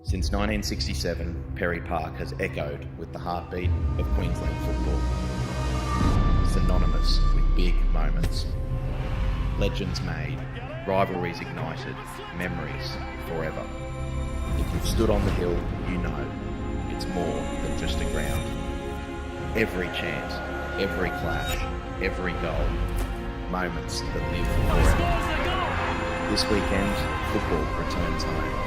Since 1967, Perry Park has echoed with the heartbeat of Queensland football. Synonymous with big moments. Legends made, rivalries ignited, memories forever. If you've stood on the hill, you know it's more than just a ground. Every chant, every clash, every goal, moments that live forever. This weekend, football returns home.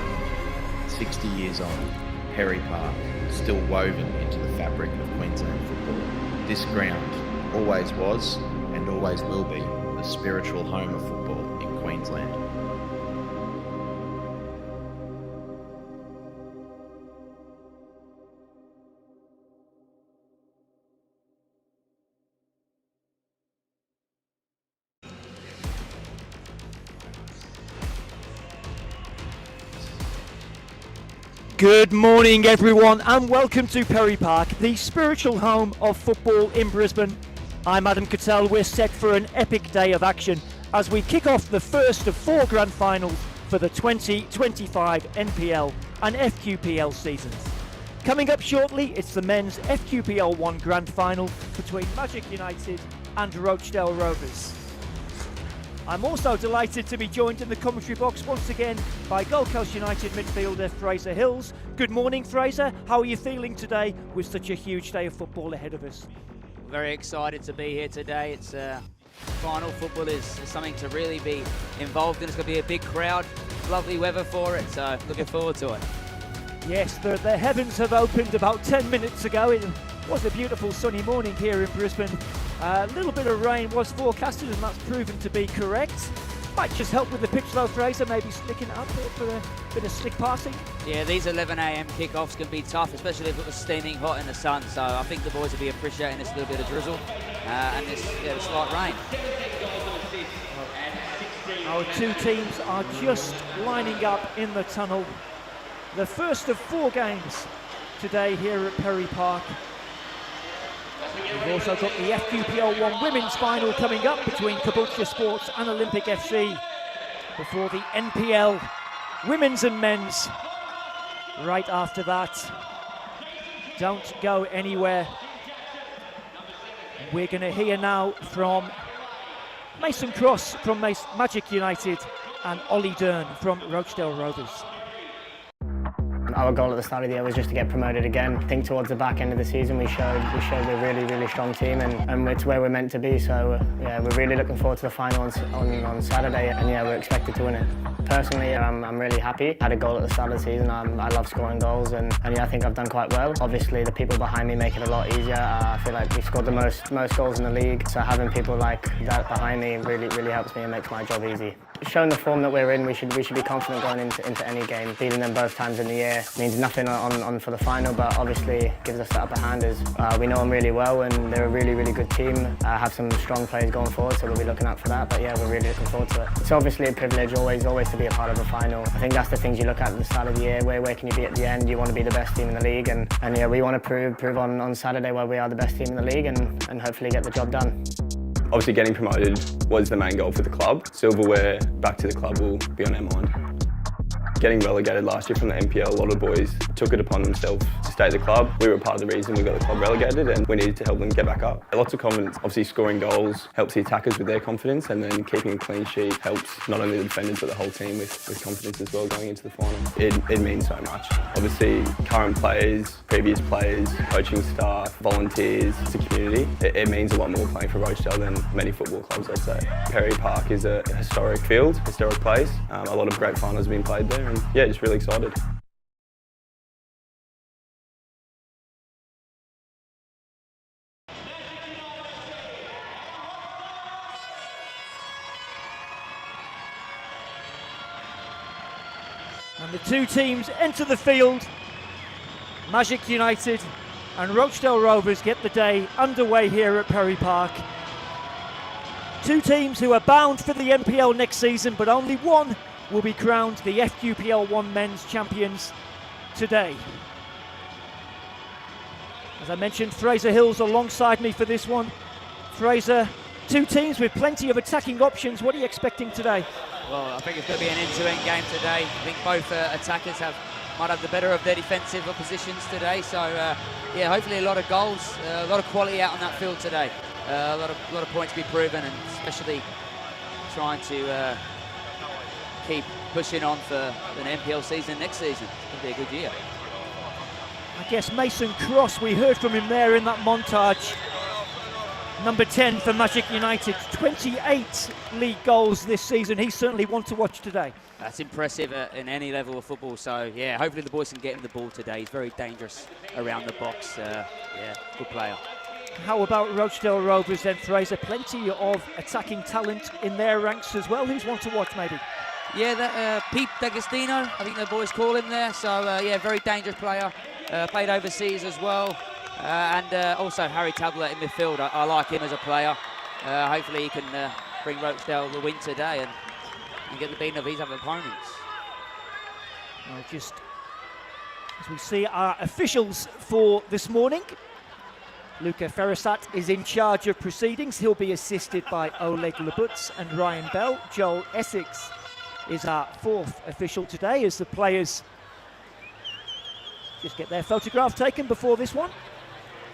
60 years on, Perry Park, still woven into the fabric of Queensland football. This ground always was and always will be the spiritual home of football in Queensland. Good morning everyone and welcome to Perry Park, the spiritual home of football in Brisbane. I'm Adam Cattell. We're set for an epic day of action as we kick off the first of four grand finals for the 2025 NPL and FQPL seasons. Coming up shortly, it's the men's FQPL 1 grand final between Magic United and Rochedale Rovers. I'm also delighted to be joined in the commentary box once again by Gold Coast United midfielder Fraser Hills. Good morning, Fraser. How are you feeling today with such a huge day of football ahead of us? Very excited to be here today. It's final football is something to really be involved in. It's going to be a big crowd, lovely weather for it, so looking forward to it. Yes, the heavens have opened about 10 minutes ago. It was a beautiful sunny morning here in Brisbane. A little bit of rain was forecasted and that's proven to be correct. Might just help with the pitch though, Fraser, maybe slicking it up for a bit of slick passing. Yeah, these 11 a.m. kickoffs can be tough, especially if it was steaming hot in the sun, so I think the boys will be appreciating this little bit of drizzle and this slight rain. Our two teams are just lining up in the tunnel. The first of four games today here at Perry Park. We've also got the FQPL 1 women's final coming up between Caboolture Sports and Olympic FC before the NPL women's and men's right after that. Don't go anywhere. We're going to hear now from Mason Cross from Magic United and Ollie Dern from Rochedale Rovers. Our goal at the start of the year was just to get promoted again. I think towards the back end of the season we showed we're a really strong team and it's where we're meant to be. So yeah, we're really looking forward to the final on Saturday and yeah, we're expected to win it. Personally, I'm really happy. I had a goal at the start of the season. I love scoring goals and yeah, I think I've done quite well. Obviously the people behind me make it a lot easier. I feel like we scored the most goals in the league. So having people like that behind me really helps me and makes my job easy. Showing the form that we're in, we should be confident going into any game. Beating them both times in the year means nothing on for the final, but obviously gives us that upper hand as we know them really well and they're a really good team. Have some strong players going forward, so we'll be looking out for that. But yeah, we're really looking forward to it. It's obviously a privilege always to be a part of a final. I think that's the things you look at the start of the year. Where can you be at the end? You want to be the best team in the league, and yeah, we want to prove on Saturday why we are the best team in the league and hopefully get the job done. Obviously getting promoted was the main goal for the club. Silverware back to the club will be on our mind. Getting relegated last year from the NPL, a lot of boys took it upon themselves to stay at the club. We were part of the reason we got the club relegated and we needed to help them get back up. Lots of confidence. Obviously scoring goals helps the attackers with their confidence and then keeping a clean sheet helps not only the defenders but the whole team with confidence as well going into the final. It means so much. Obviously current players, previous players, coaching staff, volunteers, it's a community. It means a lot more playing for Rochedale than many football clubs, I'd say. Perry Park is a historic field, historic place. A lot of great finals have been played there. And yeah, just really excited. And the two teams enter the field. Magic United and Rochedale Rovers get the day underway here at Perry Park. Two teams who are bound for the NPL next season, but only one will be crowned the FQPL 1 men's champions today. As I mentioned, Fraser Hills alongside me for this one. Fraser, two teams with plenty of attacking options. What are you expecting today? Well, I think it's going to be an end-to-end game today. I think both attackers have might have the better of their defensive positions today. So yeah, hopefully a lot of goals, a lot of quality out on that field today. A lot of points to be proven, and especially trying to keep pushing on for an NPL season next season. It's going to be a good year. I guess Mason Cross, we heard from him there in that montage. Number 10 for Magic United, 28 league goals this season. He's certainly one to watch today. That's impressive in any level of football. So yeah, hopefully the boys can get him the ball today. He's very dangerous around the box. Yeah, good player. How about Rochedale Rovers then, Fraser? Plenty of attacking talent in their ranks as well. Who's one to watch maybe? Yeah, that Pete D'Agostino, I think the boys call him there. So yeah, very dangerous player. Played overseas as well. And also Harry Tabler in midfield. I like him as a player. Hopefully he can bring Rochedale the win today and get the beating of his other opponents. Well, just as we see our officials for this morning, Luca Ferrasat is in charge of proceedings. He'll be assisted by Oleg Labutz and Ryan Bell. Joel Essex is our fourth official today as the players just get their photograph taken before this one.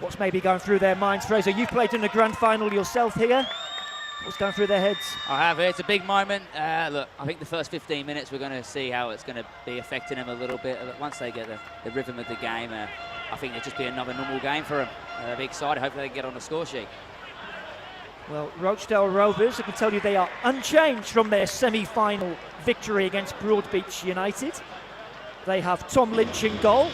What's maybe going through their minds, Fraser? You've played in the grand final yourself here. What's going through their heads? I have. It's a big moment. Look, I think the first 15 minutes we're going to see how it's going to be affecting them a little bit. Once they get the rhythm of the game, I think it'll just be another normal game for them. They'll be excited. Hopefully they can get on the score sheet. Well, Rochedale Rovers, I can tell you they are unchanged from their semi-final victory against Broadbeach United. They have Tom Lynch in goal.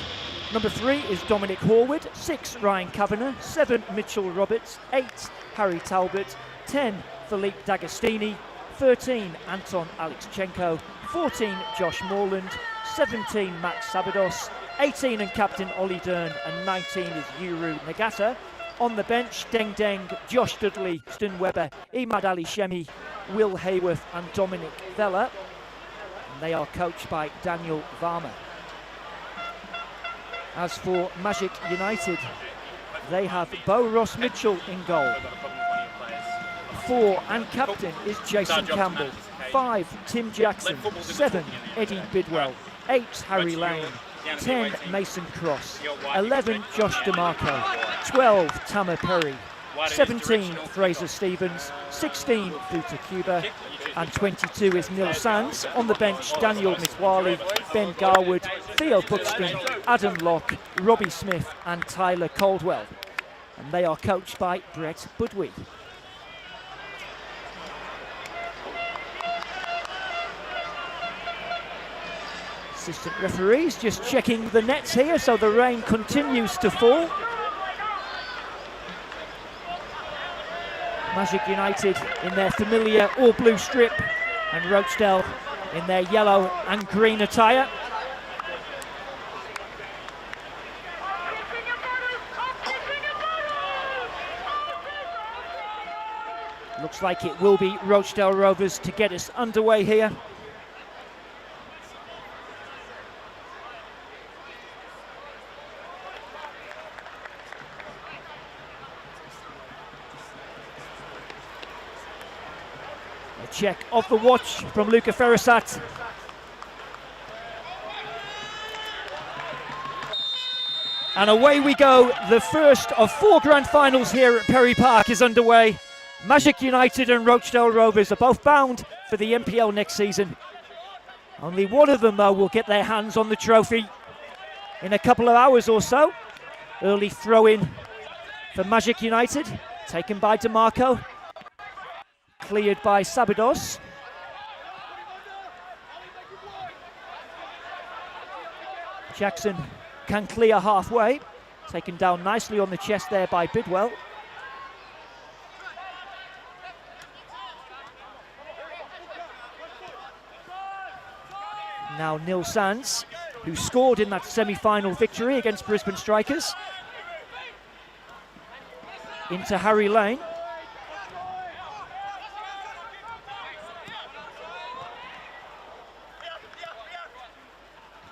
Number 3 is Dominic Horwood, 6 Ryan Kavanagh, 7 Mitchell Roberts, 8 Harry Talbot, 10 Philippe D'Agostini, 13 Anton Alexchenko, 14 Josh Morland, 17 Max Sabados, 18 and captain Ollie Dern, and 19 is Yuru Nagata. On the bench, Deng Deng, Josh Dudley, Stan Webber, Imad Ali Shemi, Will Hayworth and Dominic Vella. And they are coached by Daniel Varma. As for Magic United, they have Bo Ross Mitchell in goal. 4 and captain is Jason Campbell. 5 Tim Jackson. 7 Eddie Bidwell. 8 Harry Lane. 10 Mason Cross. 11 Josh DeMarco. 12 Tamer Perry. 17 Fraser Stevens. 16 Buta Cuba. And 22 is Neil Sands. On the bench, Daniel Mitwali, Ben Garwood, Theo Buxton, Adam Locke, Robbie Smith and Tyler Caldwell. And they are coached by Brett Budwy. Assistant referees just checking the nets here, so the rain continues to fall. Magic United in their familiar all-blue strip and Rochedale in their yellow and green attire. Looks like it will be Rochedale Rovers to get us underway here. Check of the watch from Luca Ferrasat. And away we go. The first of 4 grand finals here at Perry Park is underway. Magic United and Rochedale Rovers are both bound for the NPL next season. Only one of them, though, will get their hands on the trophy in a couple of hours or so. Early throw-in for Magic United, taken by DeMarco. Cleared by Sabados. Jackson can clear halfway. Taken down nicely on the chest there by Bidwell. Now Neil Sands, who scored in that semi-final victory against Brisbane Strikers. Into Harry Lane.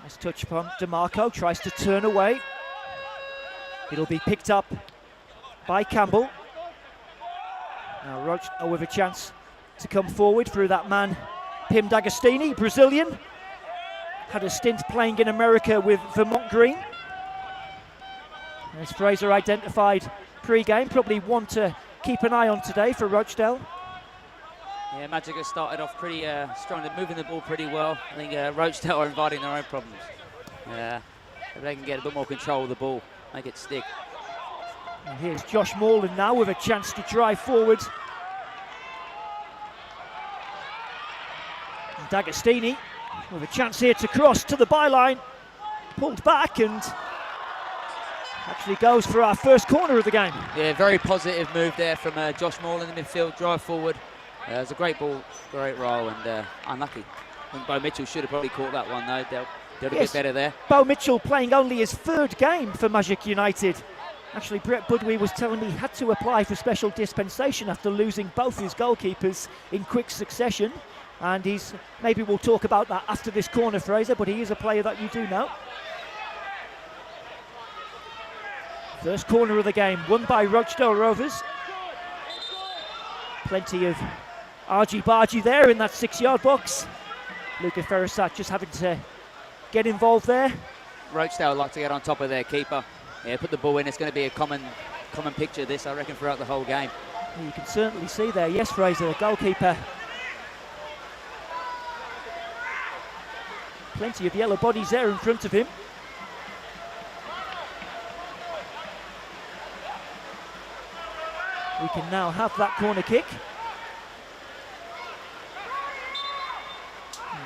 Nice touch from DeMarco, tries to turn away. It'll be picked up by Campbell. Now Rochedale with a chance to come forward through that man, Pim D'Agostini, Brazilian. had a stint playing in America with Vermont Green. As Fraser identified pre-game, probably one to keep an eye on today for Rochedale. Yeah, Magic has started off pretty strong. They're moving the ball pretty well. I think Rochedale are inviting their own problems. If they can get a bit more control of the ball, make it stick. And here's Josh Morland now with a chance to drive forward. And D'Agostini with a chance here to cross to the byline. Pulled back and actually goes for our first corner of the game. Yeah, very positive move there from Josh Morland in the midfield, drive forward. It was a great ball, great roll, and unlucky. I think Bo Mitchell should have probably caught that one though. Did a bit better there. Bo Mitchell playing only his third game for Magic United. Actually, Brett Budwee was telling me he had to apply for special dispensation after losing both his goalkeepers in quick succession. And maybe we'll talk about that after this corner, Fraser, but he is a player that you do know. First corner of the game, won by Rochedale Rovers. Plenty of argy-bargy there in that 6-yard box. Luca Ferrasat just having to get involved there. Rochedale like to get on top of their keeper. Yeah, put the ball in. It's going to be a common picture of this, I reckon, throughout the whole game. You can certainly see there, yes, Fraser, the goalkeeper. Plenty of yellow bodies there in front of him. We can now have that corner kick.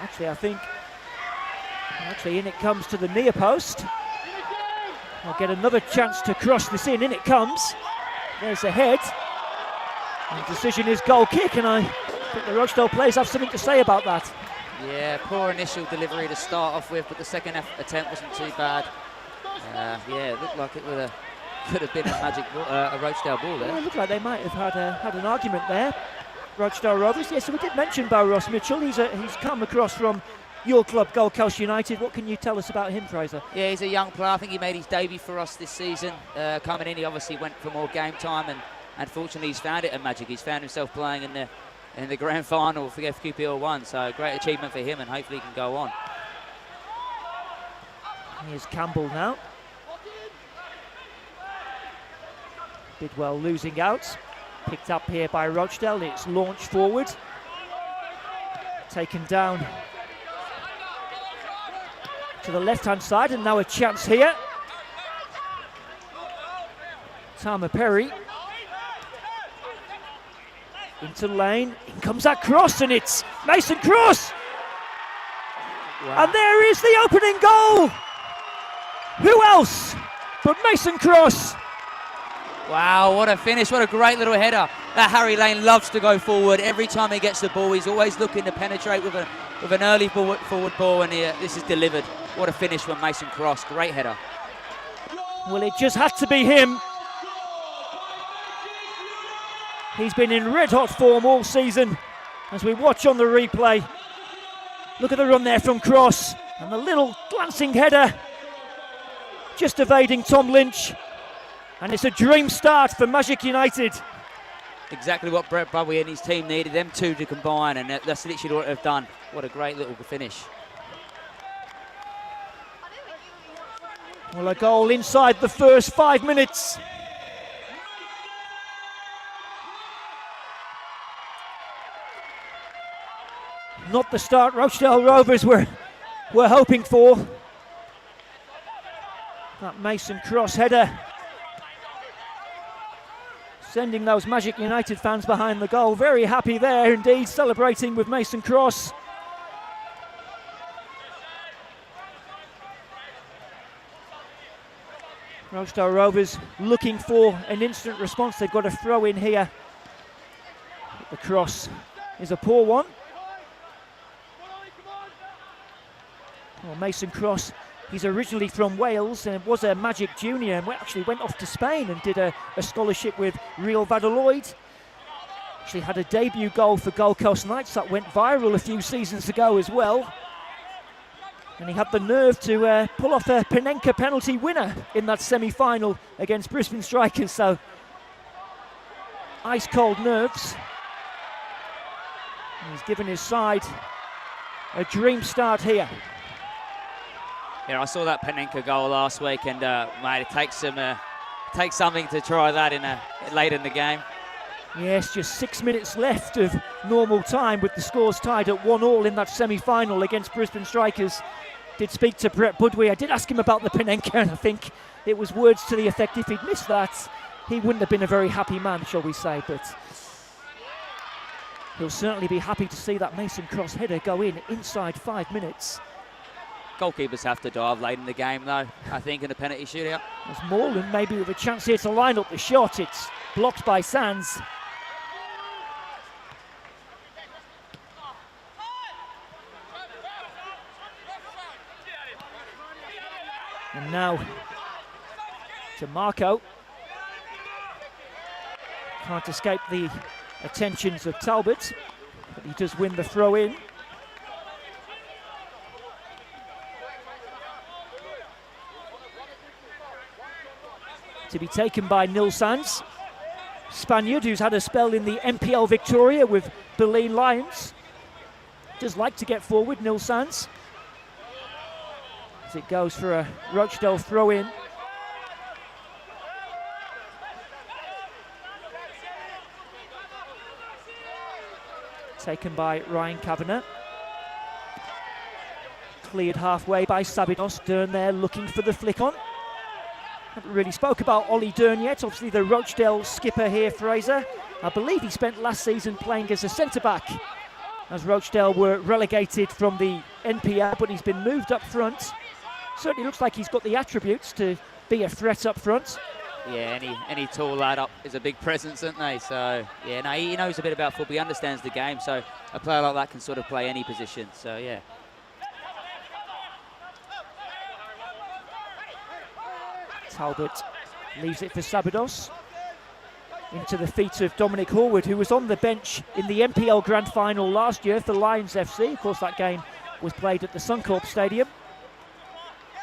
Actually, I think in it comes to the near post. I'll get another chance to cross this in it comes. There's the head. And the decision is goal kick, and I think the Rochedale players have something to say about that. Yeah, poor initial delivery to start off with, but the second attempt wasn't too bad. Yeah, it looked like it could have been a Rochedale ball there. Yeah, it looked like they might have had an argument there. Rochedale Rovers. Yeah, so we did mention Bo Ross Mitchell. He's come across from your club, Gold Coast United. What can you tell us about him, Fraser? Yeah, he's a young player. I think he made his debut for us this season. Coming in, he obviously went for more game time, and unfortunately he's found it at Magic. He's found himself playing in the grand final for the FQPL 1, so great achievement for him, and hopefully he can go on. Here's Campbell now. Bidwell losing out. Picked up here by Rochedale. It's launched forward. Taken down to the left-hand side, and now a chance here. Tama Perry. Into lane. In comes that cross, and it's Mason Cross! Wow. And there is the opening goal! Who else but Mason Cross? Wow, what a finish, what a great little header. That Harry Lane loves to go forward. Every time he gets the ball, he's always looking to penetrate with an early forward ball, and this is delivered. What a finish from Mason Cross, great header. Well, it just had to be him. He's been in red-hot form all season. As we watch on the replay, look at the run there from Cross, and the little glancing header, just evading Tom Lynch. And it's a dream start for Magic United. Exactly what Brett Budwee and his team needed, them two to combine, and that's literally what they've done. What a great little finish. Well, a goal inside the first 5 minutes. Not the start Rochedale Rovers were hoping for. That Mason Cross header sending those Magic United fans behind the goal. Very happy there indeed, celebrating with Mason Cross. Rochedale Rovers looking for an instant response. They've got a throw in here. The cross is a poor one. Well, Mason Cross, he's originally from Wales and was a Magic junior, and actually went off to Spain and did a scholarship with Real Valladolid. Actually had a debut goal for Gold Coast Knights that went viral a few seasons ago as well. And he had the nerve to pull off a Panenka penalty winner in that semi-final against Brisbane Strikers. So, ice-cold nerves. And he's given his side a dream start here. Yeah, I saw that Panenka goal last week, and mate, it takes something to try that late in the game. Yes, just 6 minutes left of normal time with the scores tied at 1-1 in that semi-final against Brisbane Strikers. Did speak to Brett Budwee. I did ask him about the Panenka, and I think it was words to the effect if he'd missed that, he wouldn't have been a very happy man, shall we say. But he'll certainly be happy to see that Mason Cross header go in inside 5 minutes. Goalkeepers have to dive late in the game, though, I think, in a penalty shootout. There's Morland maybe with a chance here to line up the shot. It's blocked by Sands. And now to Marco. Can't escape the attentions of Talbot, but he does win the throw in. To be taken by Nil Sands. Spaniard, who's had a spell in the NPL Victoria with Berlin Lions. Does like to get forward, Nil Sands. As it goes for a Rochdale throw in. Taken by Ryan Kavanagh. Cleared halfway by Sabinos. Dern there looking for the flick on. Haven't really spoke about Ollie Dern yet. Obviously the Rochdale skipper here, Fraser. I believe he spent last season playing as a centre-back as Rochdale were relegated from the NPL, but he's been moved up front. Certainly looks like he's got the attributes to be a threat up front. Yeah, any tall lad up is a big presence, isn't they? So, yeah, no, he knows a bit about football. He understands the game, so a player like that can sort of play any position. So, yeah. Talbot leaves it for Sabidos. Into the feet of Dominic Horwood, who was on the bench in the NPL Grand Final last year for Lions FC. Of course, that game was played at the Suncorp Stadium.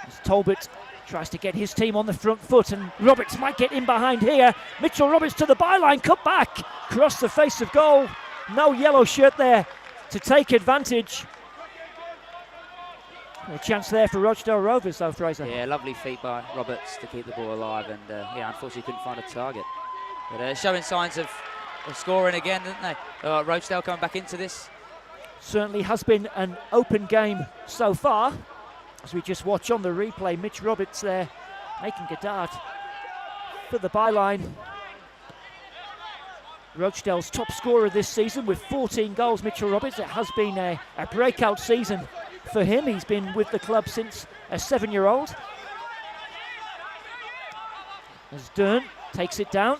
As Talbot tries to get his team on the front foot, and Roberts might get in behind here. Mitchell Roberts to the byline, cut back, across the face of goal. No yellow shirt there to take advantage. A chance there for Rochdale Rovers, though, Fraser. Yeah, lovely feat by Roberts to keep the ball alive, and yeah, unfortunately couldn't find a target. But showing signs of scoring again, didn't they? Rochdale coming back into this. Certainly has been an open game so far. As we just watch on the replay, Mitch Roberts there making a dart for the byline. Rochdale's top scorer this season with 14 goals, Mitchell Roberts. It has been a breakout season for him. He's been with the club since a 7-year-old. As Dern takes it down,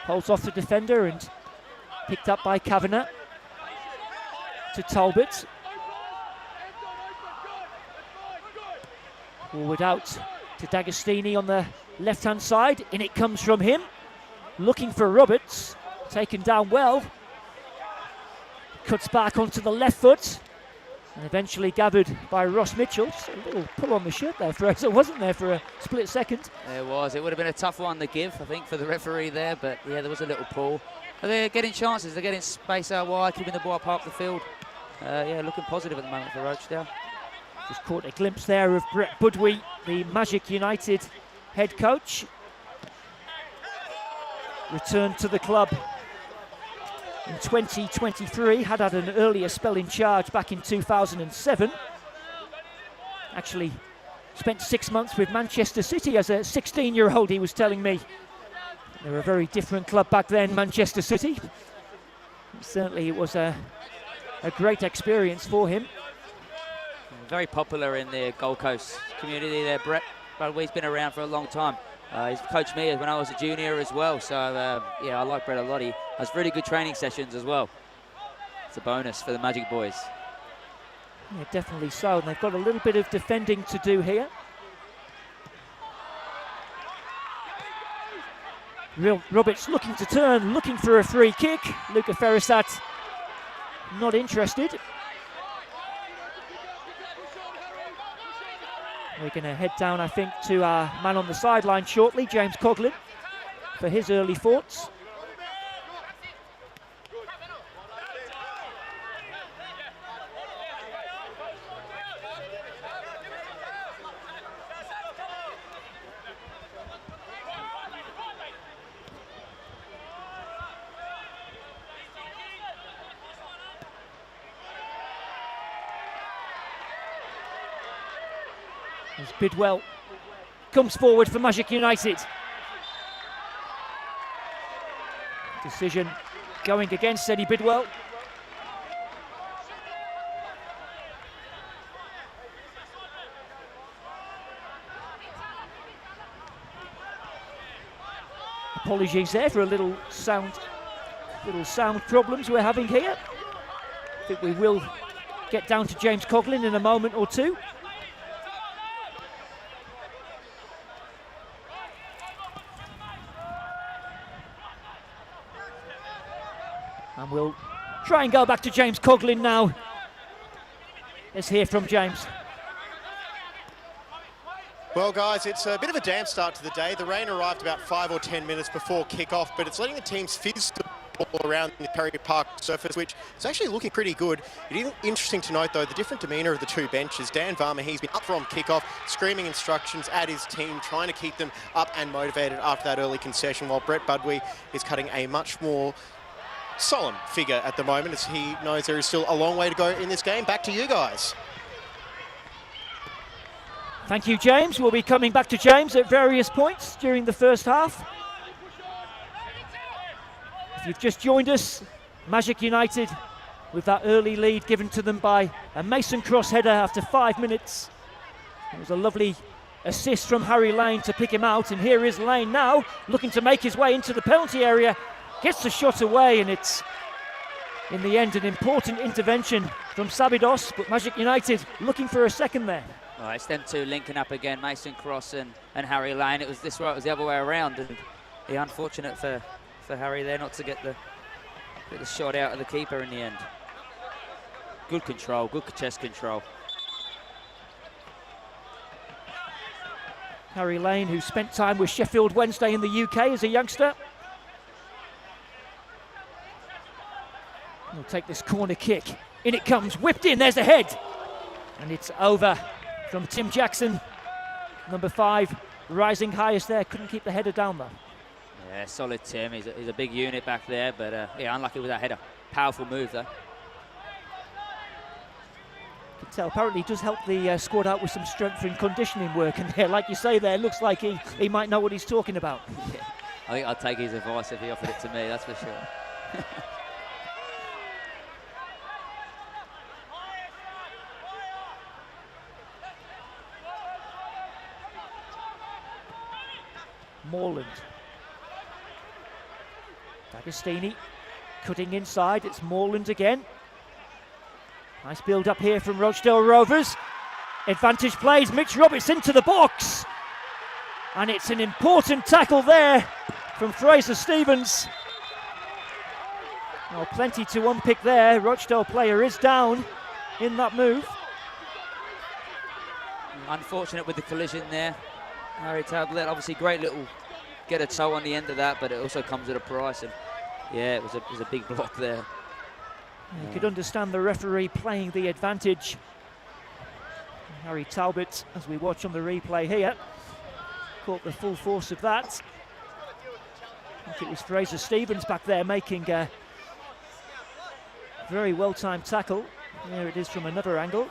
holds off the defender and picked up by Kavanagh. To Talbot. Forward out to D'Agostini on the left-hand side. In it comes from him. Looking for Roberts. Taken down well. Cuts back onto the left foot. And eventually gathered by Ross Mitchell. Just a little pull on the shirt there, Fraser, wasn't there, for a split second? There was. It would have been a tough one to give, I think, for the referee there. But, yeah, there was a little pull. But they're getting chances. They're getting space out wide, keeping the ball up half the field. Yeah, looking positive at the moment for Rochdale. Just caught a glimpse there of Brett Budwee, the Magic United head coach. Returned to the club in 2023, had an earlier spell in charge back in 2007. Actually spent 6 months with Manchester City as a 16-year-old, he was telling me. They were a very different club back then, Manchester City. Certainly it was a great experience for him. Very popular in the Gold Coast community there, Brett. He's been around for a long time. He's coached me when I was a junior as well, so yeah, I like Brett a lot. He has really good training sessions as well. It's a bonus for the Magic boys. Yeah, definitely so, and they've got a little bit of defending to do here. Roberts looking to turn, looking for a free kick. Luca Ferrisat not interested. We're going to head down, I think, to our man on the sideline shortly, James Coughlin, for his early thoughts. As Bidwell comes forward for Magic United. Decision going against Eddie Bidwell. Apologies there for a little sound problems we're having here. I think we will get down to James Coughlin in a moment or two. And we'll try and go back to James Coughlin now. Let's hear from James. Well, guys, it's a bit of a damp start to the day. The rain arrived about 5 or 10 minutes before kick-off, but it's letting the teams fizz all around the Perry Park surface, which is actually looking pretty good. It is interesting to note, though, the different demeanour of the two benches. Dan Varma, he's been up from kick-off, screaming instructions at his team, trying to keep them up and motivated after that early concession, while Brett Budwee is cutting a much more solemn figure at the moment, as he knows there is still a long way to go in this game. Back to you guys. Thank you, James. We'll be coming back to James at various points during the first half. If you've just joined us, Magic United with that early lead given to them by a Mason Cross header after 5 minutes. It was a lovely assist from Harry Lane to pick him out, and here is Lane now looking to make his way into the penalty area. Gets the shot away, and it's in the end an important intervention from Sabidos, but Magic United looking for a second there. Well, it's them two linking up again, Mason Cross and Harry Lane. It was the other way around, and unfortunate for Harry there not to get the shot out of the keeper in the end. Good control, good chest control. Harry Lane, who spent time with Sheffield Wednesday in the UK as a youngster. He'll take this corner kick. In it comes, whipped in, there's the head. And it's over from Tim Jackson. Number 5, rising highest there. Couldn't keep the header down though. Yeah, solid Tim. He's a big unit back there, but yeah, unlucky with that header. Powerful move though. You can tell apparently he does help the squad out with some strength and conditioning work. And yeah, like you say there, looks like he might know what he's talking about. Yeah. I think I'd take his advice if he offered it to me, that's for sure. Morland. D'Agostini cutting inside. It's Morland again. Nice build up here from Rochedale Rovers. Advantage plays. Mitch Roberts into the box. And it's an important tackle there from Fraser Stevens. Well, plenty to unpick there. Rochdale player is down in that move. Unfortunate with the collision there. Harry Tablet, obviously great little get a toe on the end of that, but it also comes at a price. And yeah, it was a big block there. You could understand the referee playing the advantage. Harry Talbot, as we watch on the replay here, caught the full force of that. I think it was Fraser Stevens back there making a very well-timed tackle. There it is from another angle.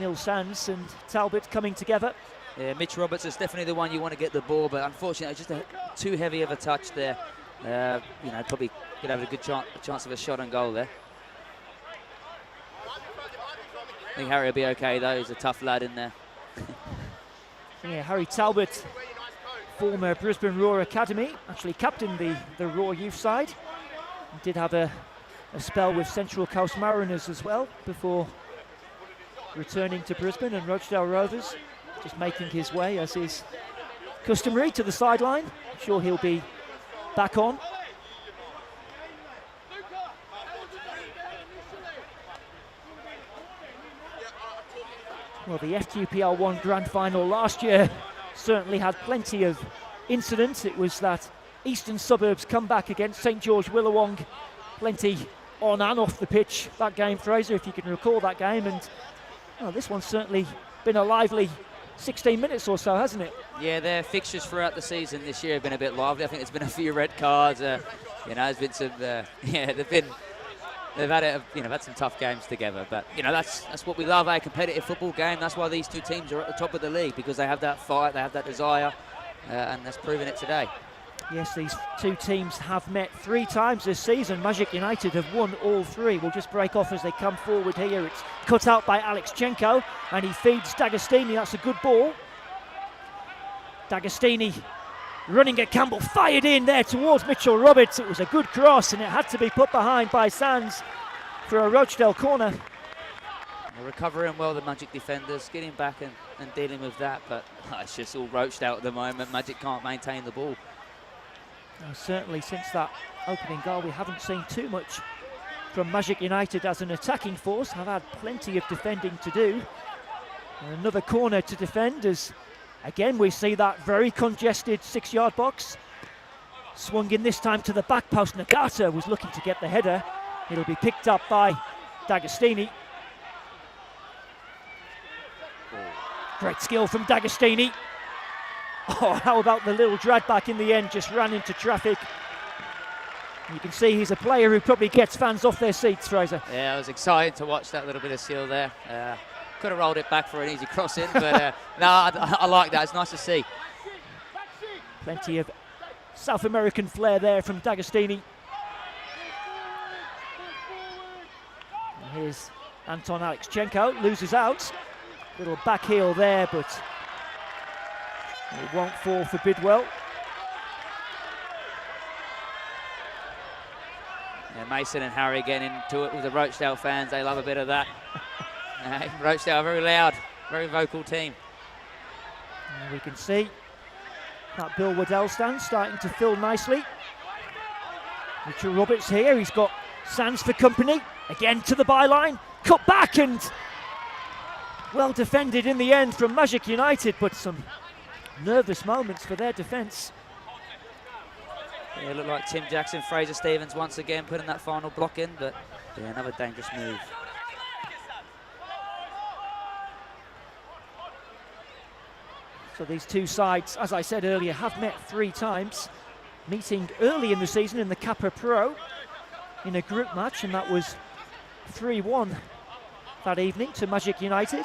Neil Sands and Talbot coming together. Yeah, Mitch Roberts is definitely the one you want to get the ball, but unfortunately just too heavy of a touch there. You know, probably could have a good chance of a shot on goal there. I think Harry will be okay though, he's a tough lad in there. Yeah, Harry Talbot, former Brisbane Roar Academy, actually captained the Roar youth side. He did have a spell with Central Coast Mariners as well before returning to Brisbane and Rochdale Rovers. Just making his way, as is customary, to the sideline. I'm sure he'll be back on. Well, the FQPL 1 Grand Final last year certainly had plenty of incidents. It was that Eastern Suburbs comeback against St George Willawong. Plenty on and off the pitch that game, Fraser, if you can recall that game. And well, this one's certainly been a lively 16 minutes or so, hasn't it? Yeah, their fixtures throughout the season this year have been a bit lively. I think there's been a few red cards. You know, there's been some. Yeah, there've been they've had some tough games together, but that's what we love, a competitive football game. That's why these two teams are at the top of the league, because they have that fight, they have that desire, and that's proven it today. Yes, these two teams have met 3 times this season. Magic United have won all 3. We'll just break off as they come forward here. It's cut out by Alexchenko, and he feeds D'Agostini. That's a good ball. D'Agostini running at Campbell, fired in there towards Mitchell Roberts. It was a good cross, and it had to be put behind by Sands for a Rochedale corner. They're recovering well, the Magic defenders, getting back and dealing with that, but it's just all roached out at the moment. Magic can't maintain the ball. Certainly since that opening goal, we haven't seen too much from Magic United as an attacking force. Have had plenty of defending to do. And another corner to defend as, again, we see that very congested 6-yard box. Swung in this time to the back post. Nagata was looking to get the header. It'll be picked up by D'Agostini. Great skill from D'Agostini. Oh, how about the little drag back in the end, just ran into traffic. You can see he's a player who probably gets fans off their seats, Fraser. Yeah, it was exciting to watch that little bit of skill there. Could have rolled it back for an easy crossing, but no, I like that. It's nice to see. Plenty of South American flair there from D'Agostini. And here's Anton Alexchenko, loses out. Little back heel there, but it won't fall for Bidwell. Yeah, Mason and Harry getting into it with the Rochedale fans. They love a bit of that. Rochedale, very loud, very vocal team. And we can see that Bill Waddell stand starting to fill nicely. Mitchell Roberts here, he's got Sands for company. Again to the byline, cut back and well defended in the end from Magic United, but some nervous moments for their defence. Yeah, it looked like Tim Jackson, Fraser Stevens once again putting that final block in, but yeah, another dangerous move. So these two sides, as I said earlier, have met 3 times, meeting early in the season in the Kappa Pro in a group match, and that was 3-1 that evening to Magic United.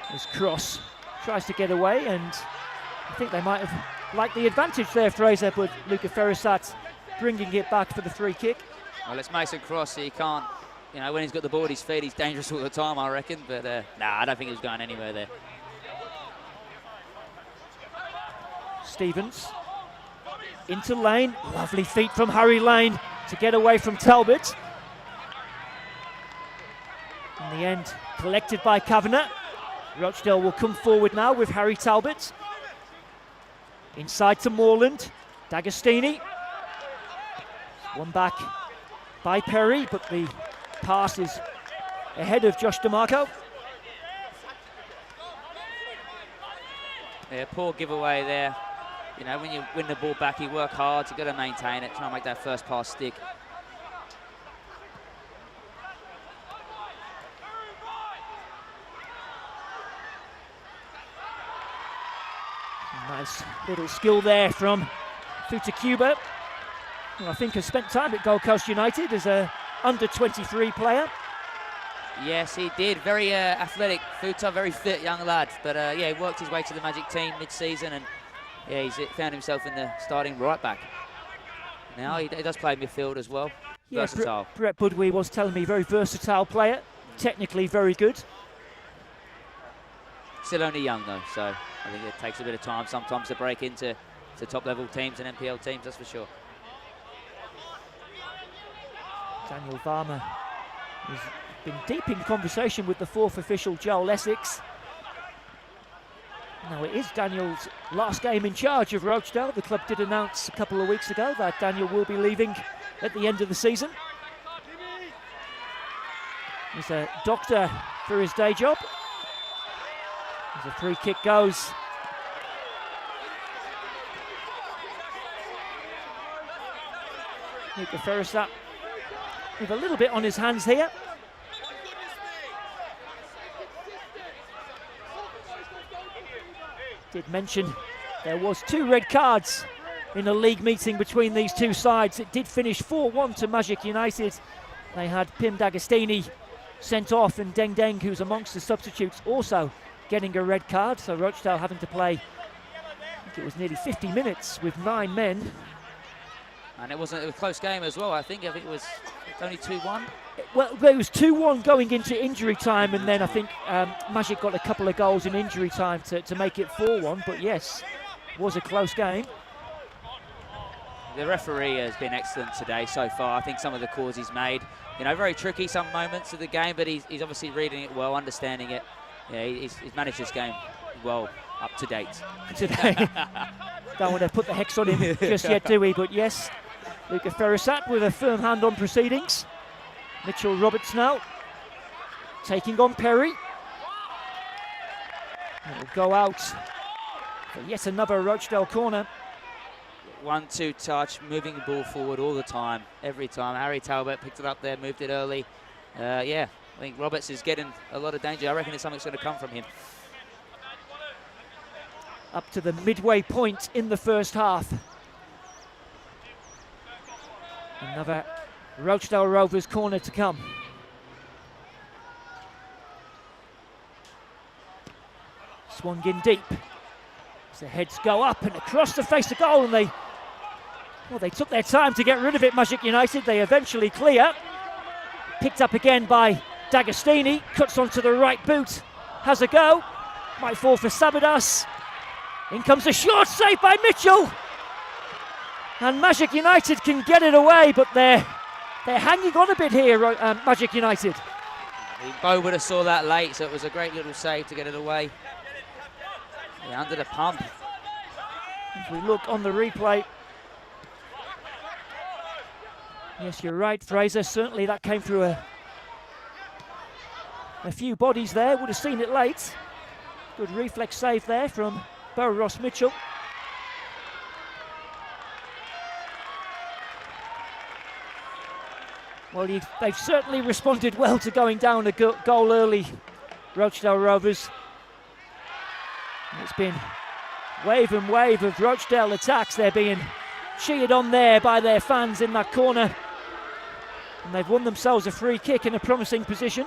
As Cross tries to get away, and I think they might have liked the advantage there, Fraser, but Luca Ferrisat bringing it back for the free kick. Well, it's Mason Cross, so he can't, when he's got the ball at his feet, he's dangerous all the time, I reckon, but I don't think he was going anywhere there. Stevens into Lane, lovely feet from Harry Lane to get away from Talbot. In the end, collected by Kavanagh. Rochdale will come forward now with Harry Talbot. Inside to Moreland, D'Agostini. One back by Perry, but the pass is ahead of Josh DeMarco. Yeah, poor giveaway there. When you win the ball back, you work hard, you've got to maintain it, try and make that first pass stick. Nice little skill there from Futacuba, who I think has spent time at Gold Coast United as a under-23 player. Yes, he did. Very athletic, Futa, very fit young lad. But yeah, he worked his way to the Magic team mid-season, and yeah, he's found himself in the starting right back. Now he does play midfield as well. Yeah, versatile. Brett Budwee was telling me very versatile player, technically very good. Still only young though, so I think it takes a bit of time sometimes to break into top-level teams and NPL teams, that's for sure. Daniel Varma has been deep in conversation with the 4th official, Joel Essex. Now it is Daniel's last game in charge of Rochdale. The club did announce a couple of weeks ago that Daniel will be leaving at the end of the season. He's a doctor for his day job. As a free kick goes. Luca Ferrisat with a little bit on his hands here. Did mention there was 2 red cards in a league meeting between these two sides. It did finish 4-1 to Magic United. They had Pim D'Agostini sent off, and Deng Deng, who's amongst the substitutes, also getting a red card. So Rochedale having to play, I think it was nearly 50 minutes with 9 men. And it was a close game as well. I think it was only 2-1. Well, it was 2-1 going into injury time, and then I think Magic got a couple of goals in injury time to make it 4-1. But yes, it was a close game. The referee has been excellent today so far. I think some of the calls he's made, you know, very tricky some moments of the game, but he's obviously reading it well, understanding it. Yeah, he's managed this game well, up to date. Today, don't want to put the hex on him just yet, do we? But yes, Luca Ferrisat with a firm hand on proceedings. Mitchell Roberts now taking on Perry. It'll go out for yet another Rochedale corner. 1-2 touch, moving the ball forward all the time, every time. Harry Talbot picked it up there, moved it early. Yeah, I think Roberts is getting a lot of danger. I reckon there's something's going to come from him. Up to the midway point in the first half. Another Rochedale Rovers corner to come. Swung in deep. As the heads go up and across the face of goal, and they took their time to get rid of it, Magic United. They eventually clear. Picked up again by D'Agostini. Cuts onto the right boot. Has a go. Might fall for Sabadas. In comes a short save by Mitchell. And Magic United can get it away, but they're hanging on a bit here, Magic United. Bo would have saw that late, so it was a great little save to get it away. Yeah, under the pump. As we look on the replay. Yes, you're right, Fraser. Certainly that came through a few bodies there. Would have seen it late. Good reflex save there from Bo Ross Mitchell. Well, they've certainly responded well to going down a goal early, Rochedale Rovers. And it's been wave and wave of Rochdale attacks. They're being cheered on there by their fans in that corner. And they've won themselves a free kick in a promising position.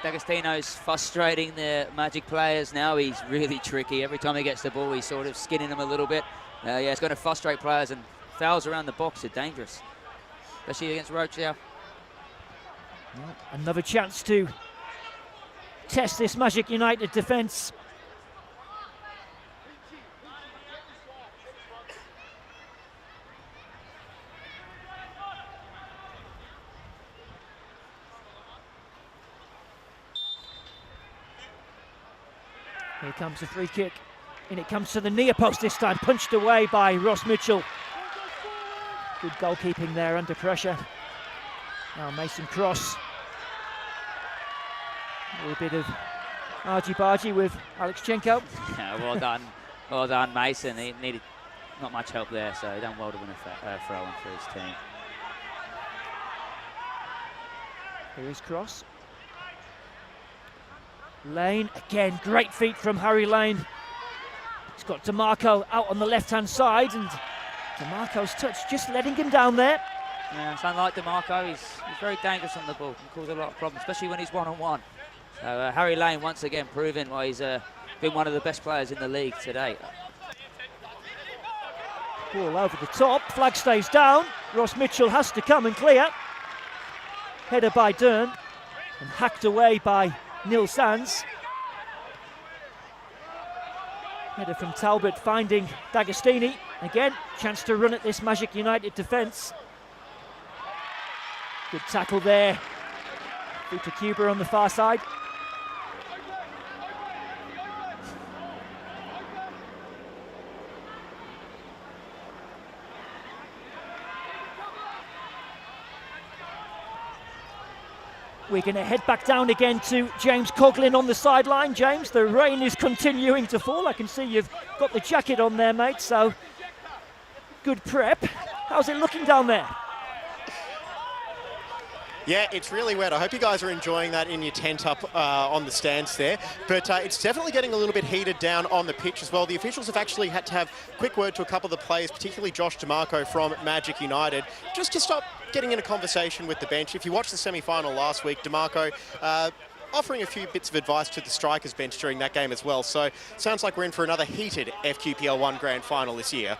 D'Agostino's frustrating the Magic players now. He's really tricky. Every time he gets the ball, he's sort of skinning them a little bit. Yeah, it's going to frustrate players, and fouls around the box are dangerous, especially against Rochedale. Another chance to test this Magic United defence. Here comes a free kick, and it comes to the near post this time, punched away by Ross Mitchell. Good goalkeeping there under pressure. Now Mason Cross. A little bit of argy-bargy with Alexchenko. Yeah, well done, Mason. He needed not much help there, so he done well to win a throw-in for his team. Here is Cross. Lane, again, great feet from Harry Lane. He's got DeMarco out on the left-hand side, and DeMarco's touch just letting him down there. Yeah, it's unlike DeMarco, he's very dangerous on the ball, can cause a lot of problems, especially when he's one-on-one. So Harry Lane once again proving why he's been one of the best players in the league today. Ball over the top, flag stays down. Ross Mitchell has to come and clear. Header by Dern, and hacked away by Neil Sands. Header from Talbot finding D'Agostini. Again, chance to run at this Magic United defence. Good tackle there. Through to Cuba on the far side. We're going to head back down again to James Coughlin on the sideline. James, the rain is continuing to fall. I can see you've got the jacket on there, mate, so good prep. How's it looking down there? Yeah, it's really wet. I hope you guys are enjoying that in your tent up on the stands there. But it's definitely getting a little bit heated down on the pitch as well. The officials have actually had to have quick word to a couple of the players, particularly Josh DeMarco from Magic United, just to stop getting in a conversation with the bench. If you watched the semi-final last week, DeMarco offering a few bits of advice to the strikers bench during that game as well. So sounds like we're in for another heated FQPL 1 grand final this year.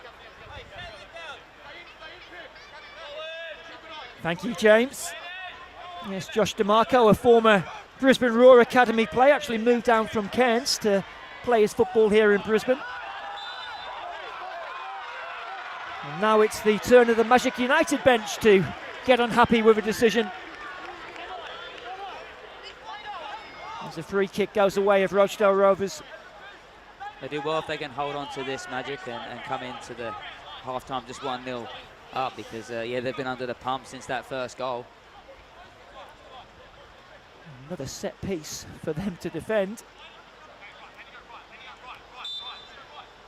Thank you, James. Yes, Josh DeMarco, a former Brisbane Roar Academy player, actually moved down from Cairns to play his football here in Brisbane. And now it's the turn of the Magic United bench to get unhappy with a decision. As a free kick goes away of Rochedale Rovers. They do well if they can hold on to this, Magic, and come into the half-time just 1-0 up, because, yeah, they've been under the pump since that first goal. Another set piece for them to defend.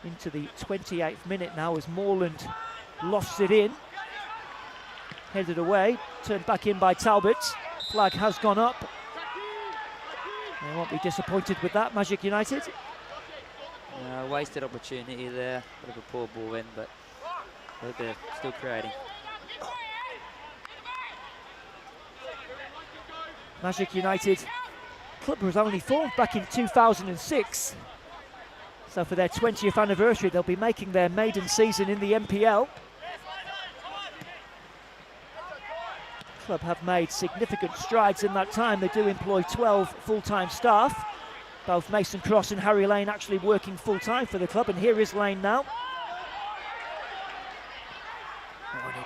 Into the 28th minute now as Moreland lofts it in. Headed away, turned back in by Talbot. Flag has gone up. They won't be disappointed with that, Magic United. Wasted opportunity there. Bit of a poor ball in, but they're still creating. Magic United, club was only formed back in 2006. So for their 20th anniversary, they'll be making their maiden season in the NPL. Club have made significant strides in that time. They do employ 12 full-time staff. Both Mason Cross and Harry Lane actually working full-time for the club. And here is Lane now.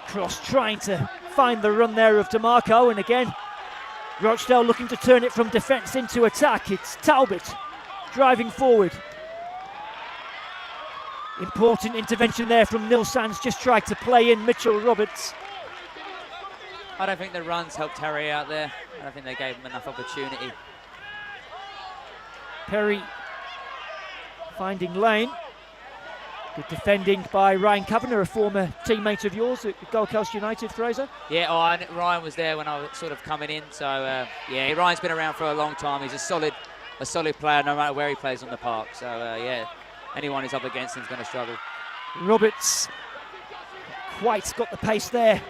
Cross trying to find the run there of DeMarco. And again, Rochdale looking to turn it from defence into attack. It's Talbot driving forward. Important intervention there from Nil Sands, just tried to play in Mitchell Roberts. I don't think the runs helped Harry out there. I don't think they gave him enough opportunity. Perry finding Lane. Good defending by Ryan Kavanagh, a former teammate of yours at Gold Coast United, Fraser. Yeah, Ryan was there when I was sort of coming in. So, yeah, Ryan's been around for a long time. He's a solid player no matter where he plays on the park. So, yeah, anyone who's up against him is going to struggle. Roberts quite got the pace there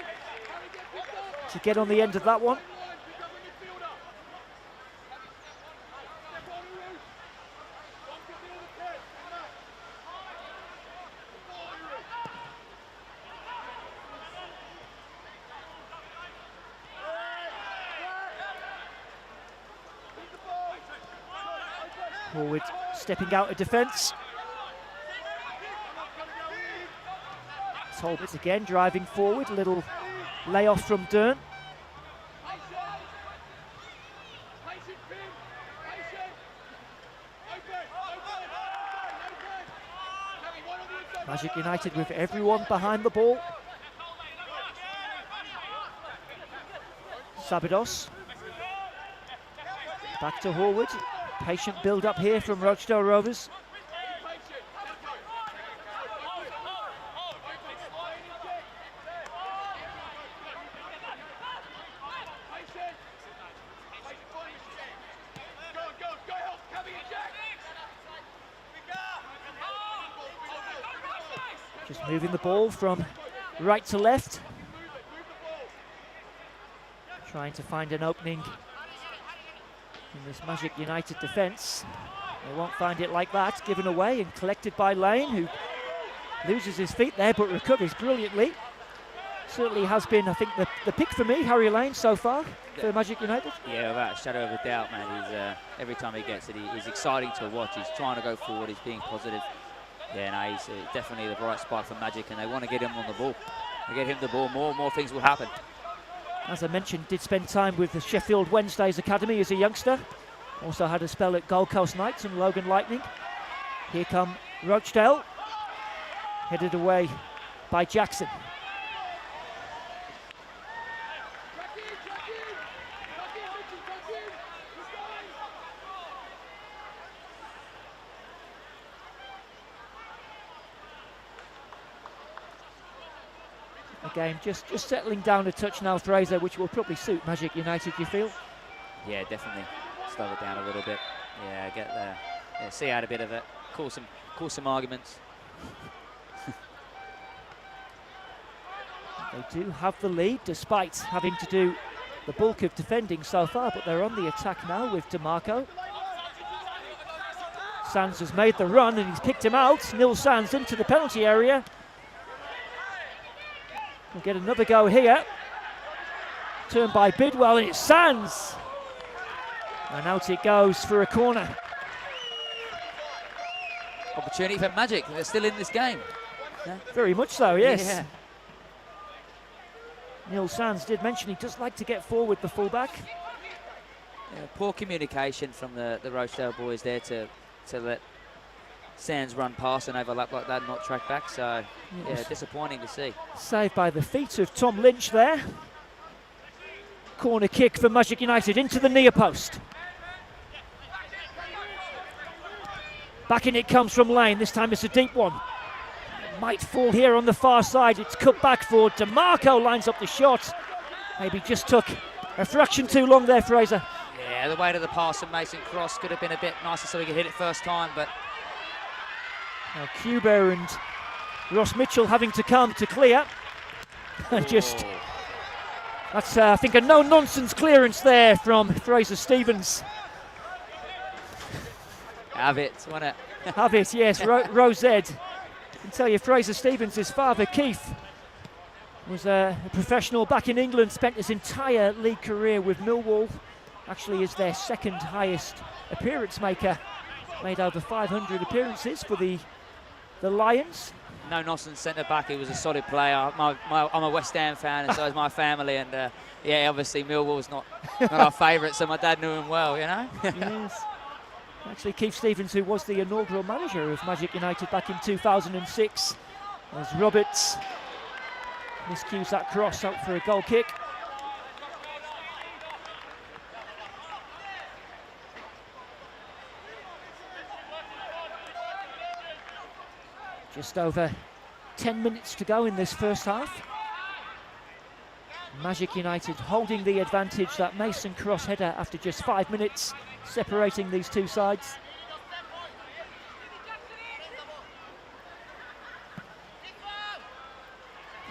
to get on the end of that one. Forward, stepping out of defence. Talbot again, driving forward, a little layoff from Dern. Magic United with everyone behind the ball. Sabados. Back to Horwood. Patient build up here from Rochedale Rovers. Just moving the ball from right to left. Trying to find an opening in this Magic United defence. They won't find it like that, given away and collected by Lane, who loses his feet there but recovers brilliantly. Certainly has been, I think, the pick for me, Harry Lane, so far for Magic United. Yeah, without a shadow of a doubt, man. He's every time he gets it, he's exciting to watch. He's trying to go forward, he's being positive. Yeah, no, he's definitely the bright spot for Magic, and they want to get him on the ball. They get him the ball, more things will happen. As I mentioned, did spend time with the Sheffield Wednesdays Academy as a youngster. Also had a spell at Gold Coast Knights and Logan Lightning. Here come Rochdale, headed away by Jackson. Again, just settling down a touch now, Fraser, which will probably suit Magic United, you feel? Yeah, definitely. Slow it down a little bit. Yeah, get there. Yeah, see out a bit of it. Cause some arguments. They do have the lead, despite having to do the bulk of defending so far, but they're on the attack now with DeMarco. Sands has made the run and he's kicked him out. Nil Sands into the penalty area. We'll get another go here. Turned by Bidwell and it's Sands. And out it goes for a corner. Opportunity for Magic. They're still in this game. Yeah. Very much so, yes. Yeah. Neil Sands did mention he does like to get forward, the fullback. Yeah, poor communication from the Rochedale boys there to let Sands run past and overlap like that and not track back. So, yeah, disappointing to see. Saved by the feet of Tom Lynch there. Corner kick for Magic United into the near post. Back in it comes from Lane. This time it's a deep one. Might fall here on the far side. It's cut back for DeMarco. Lines up the shot. Maybe just took a fraction too long there, Fraser. Yeah, the weight of the pass from Mason Cross could have been a bit nicer so he could hit it first time, but... Now Cuba and Ross Mitchell having to come to clear. And just... That's, I think, a no-nonsense clearance there from Fraser Stevens. Have it, wasn't it? Have it, yes. Rosed. I can tell you, Fraser Stevens' father, Keith, was a professional back in England, spent his entire league career with Millwall. Actually is their second highest appearance maker. Made over 500 appearances for the Lions. No nonsense centre back. He was a solid player. I'm a West Ham fan, and so is my family. And yeah, obviously Millwall's not our favourite, so my dad knew him well, you know. Yes. Actually, Keith Stevens, who was the inaugural manager of Magic United back in 2006, as Roberts miscues that cross out for a goal kick. Just over 10 minutes to go in this first half. Magic United holding the advantage. That Mason Cross header after just 5 minutes, separating these two sides.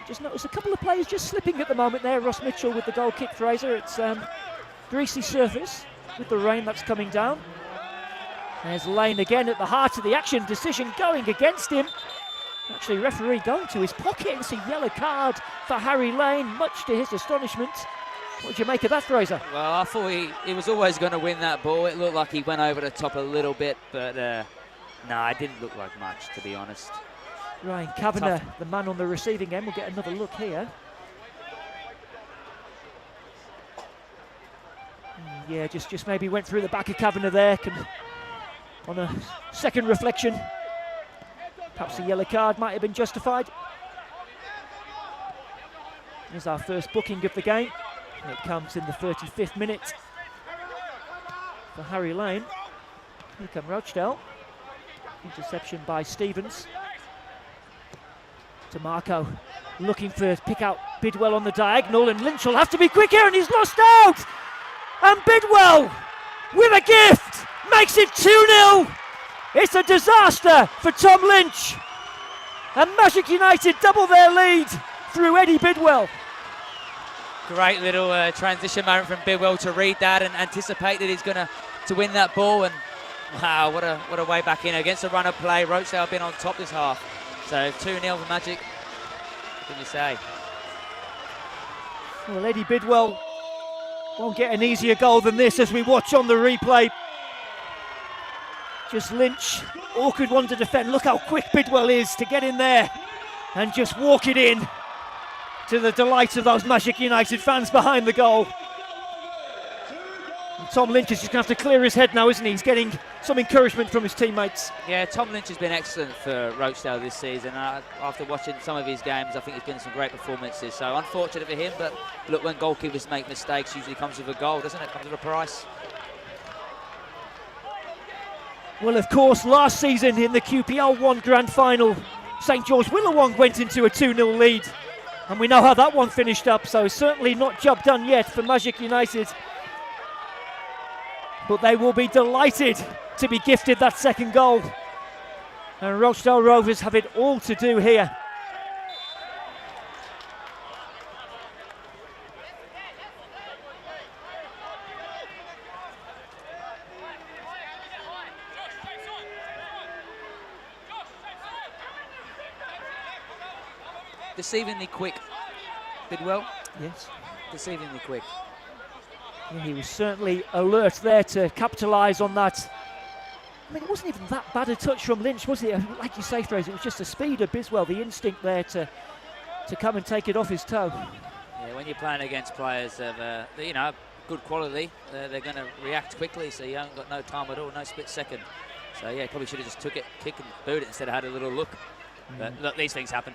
Just notice a couple of players just slipping at the moment there. Ross Mitchell with the goal kick, Fraser. It's greasy surface with the rain that's coming down. There's Lane again at the heart of the action. Decision going against him. Actually, referee going to his pocket. It's a yellow card for Harry Lane, much to his astonishment. What did you make of that, Fraser? Well, I thought he was always going to win that ball. It looked like he went over the top a little bit, but no, it didn't look like much, to be honest. Ryan Kavanagh, the man on the receiving end, will get another look here. Yeah, just maybe went through the back of Kavanagh there. On a second reflection, perhaps a yellow card might have been justified. Here's our first booking of the game. It comes in the 35th minute for Harry Lane. Here come Rochedale. Interception by Stevens. DeMarco looking for pick out Bidwell on the diagonal, and Lynch will have to be quick here, and he's lost out! And Bidwell, with a gift, makes it 2-0. It's a disaster for Tom Lynch. And Magic United double their lead through Eddie Bidwell. Great little transition moment from Bidwell to read that and anticipate that he's going to win that ball. And wow, what a way back in against a run of play. Rochedale have been on top this half. So 2-0 for Magic. What can you say? Well, Eddie Bidwell won't get an easier goal than this as we watch on the replay. Just Lynch, awkward one to defend. Look how quick Bidwell is to get in there and just walk it in, to the delight of those Magic United fans behind the goal. And Tom Lynch is just going to have to clear his head now, isn't he? He's getting some encouragement from his teammates. Yeah, Tom Lynch has been excellent for Rochedale this season. After watching some of his games, I think he's been some great performances. So unfortunate for him, but look, when goalkeepers make mistakes, usually comes with a goal, doesn't it? Comes with a price. Well, of course, last season in the QPL 1 Grand Final, St George Willawong went into a 2-0 lead And we know how that one finished up, so certainly not job done yet for Magic United. But they will be delighted to be gifted that second goal. And Rochdale Rovers have it all to do here. Deceivingly quick. Bidwell, Yes. deceivingly quick. Yeah, he was certainly alert there to capitalise on that. I mean, it wasn't even that bad a touch from Lynch, was it? Like you say, Fraser, it was just the speed of Biswell, the instinct there to come and take it off his toe. Yeah, when you're playing against players of, good quality, they're going to react quickly, so you haven't got no time at all, no split second. So, yeah, probably should have just took it, kick and boot it instead of had a little look. But look, these things happen.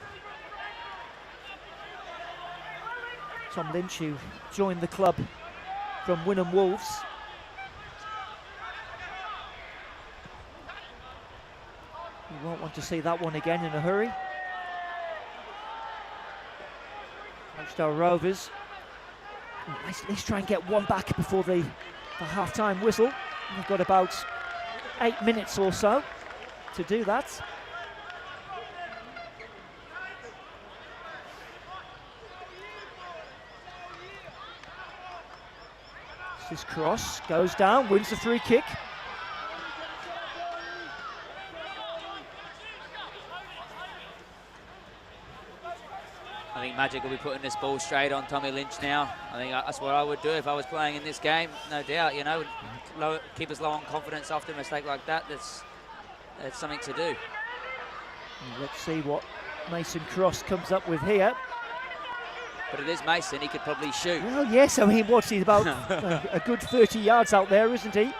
Tom Lynch, who joined the club from Wynnum Wolves. You won't want to see that one again in a hurry. Rochdale Rovers. Oh, let's try and get one back before the half-time whistle. We've got about 8 minutes or so to do that. This cross goes down, wins the free kick. I think Magic will be putting this ball straight on Tommy Lynch now. I think that's what I would do if I was playing in this game, no doubt. You know, keep us low on confidence after a mistake like that. That's something to do. Let's see what Mason Cross comes up with here. But it is Mason, he could probably shoot. Well, yes, I mean, what's he about a good 30 yards out there, isn't he?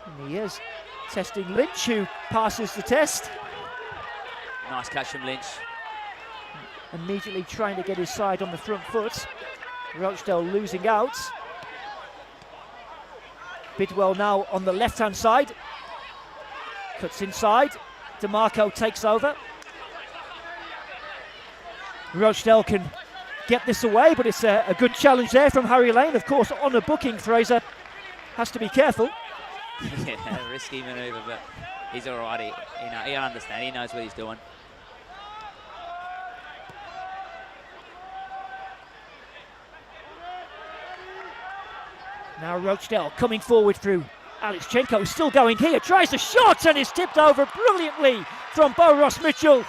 And he is testing Lynch, who passes the test. Nice catch from Lynch. Immediately trying to get his side on the front foot. Rochdale losing out. Bidwell now on the left-hand side. Cuts inside. DeMarco takes over. Rochdale can get this away, but it's a good challenge there from Harry Lane. Of course, on a booking, Fraser has to be careful. Yeah, risky manoeuvre, but he's all right. He'll understand. He knows what he's doing. Now Rochdale coming forward through Alex Chenko, still going here, tries a shot and is tipped over brilliantly from Bo Ross-Mitchell.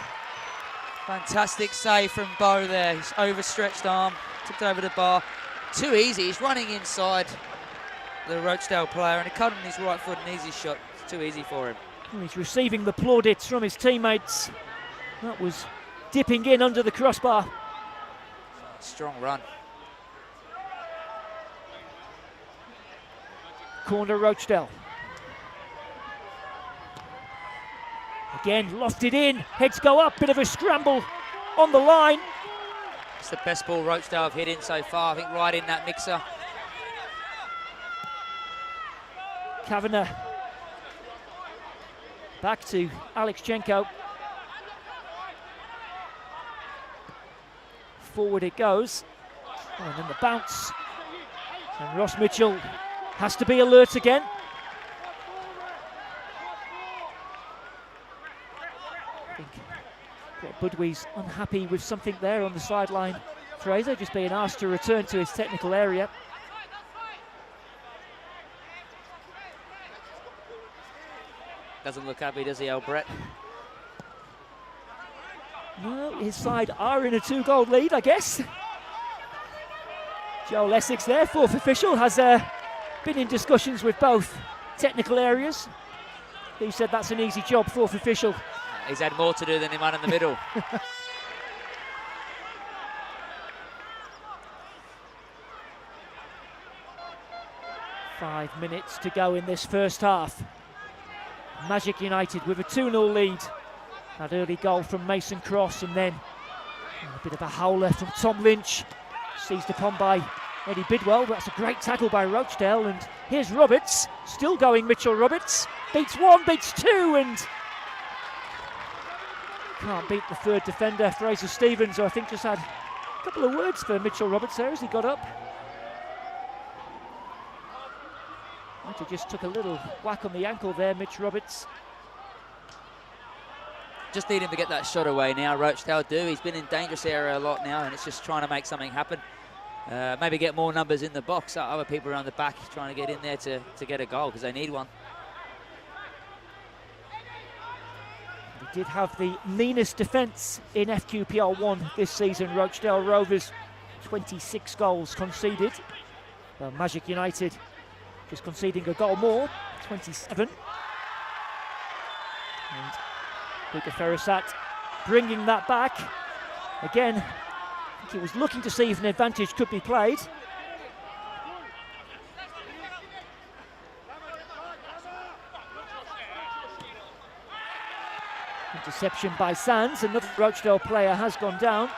Fantastic save from Bo there. His overstretched arm, tipped over the bar. Too easy. He's running inside the Rochdale player and he cut on his right foot, an easy shot. It's too easy for him. He's receiving the plaudits from his teammates. That was dipping in under the crossbar. Strong run. Corner Rochdale. Again, lofted in, heads go up, bit of a scramble on the line. It's the best ball Rochdale have hit in so far, I think right in that mixer. Kavanagh. Back to Alex Chenko. Forward it goes. Oh, and then the bounce. And Ross Mitchell has to be alert again. I think Budwee's unhappy with something there on the sideline. Fraser just being asked to return to his technical area. Doesn't look happy, does he, old Brett? No, his side are in a 2-goal lead, I guess. Joel Essex there, fourth official, has been in discussions with both technical areas. He said that's an easy job, fourth official. He's had more to do than the man in the middle. 5 minutes to go in this first half. Magic United with a 2-0 lead. That early goal from Mason Cross, and then a bit of a howler from Tom Lynch. Seized upon by Eddie Bidwell. That's a great tackle by Rochdale, and here's Roberts, still going Mitchell Roberts. Beats one, beats two, and Can't beat the third defender, Fraser Stevens, who I think just had a couple of words for Mitchell Roberts there as he got up. Might have just took a little whack on the ankle there, Mitch Roberts. Just need him to get that shot away now, Rochedale do. He's been in dangerous area a lot now, and it's just trying to make something happen. Maybe get more numbers in the box. Other people around the back trying to get in there to get a goal because they need one. They did have the meanest defence in FQPL 1 this season, Rochedale Rovers. 26 goals conceded. Well, Magic United just conceding a goal more, 27. And Peter Ferrisat bringing that back. Again, I think he was looking to see if an advantage could be played. Interception by Sands, another Rochdale player has gone down.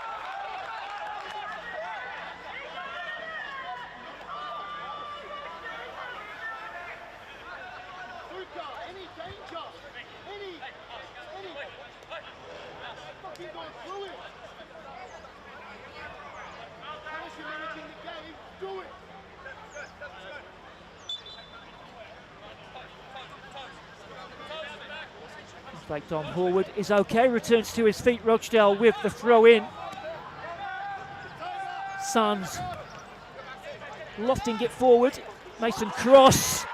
Like Dom Horwood is okay, returns to his feet. Rochdale with the throw in. Sands lofting it forward. Mason Cross,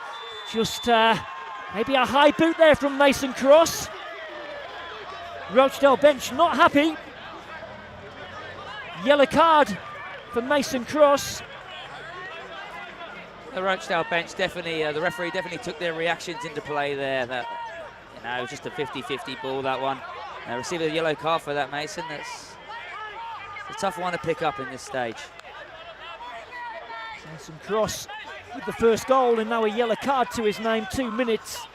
just maybe a high boot there from Mason Cross. Rochdale bench not happy. Yellow card for Mason Cross. The Rochdale bench definitely, the referee definitely took their reactions into play there. No, it was just a 50-50 ball, that one. Received a yellow card for that, Mason. That's a tough one to pick up in this stage. Mason Cross with the first goal, and now a yellow card to his name 2 minutes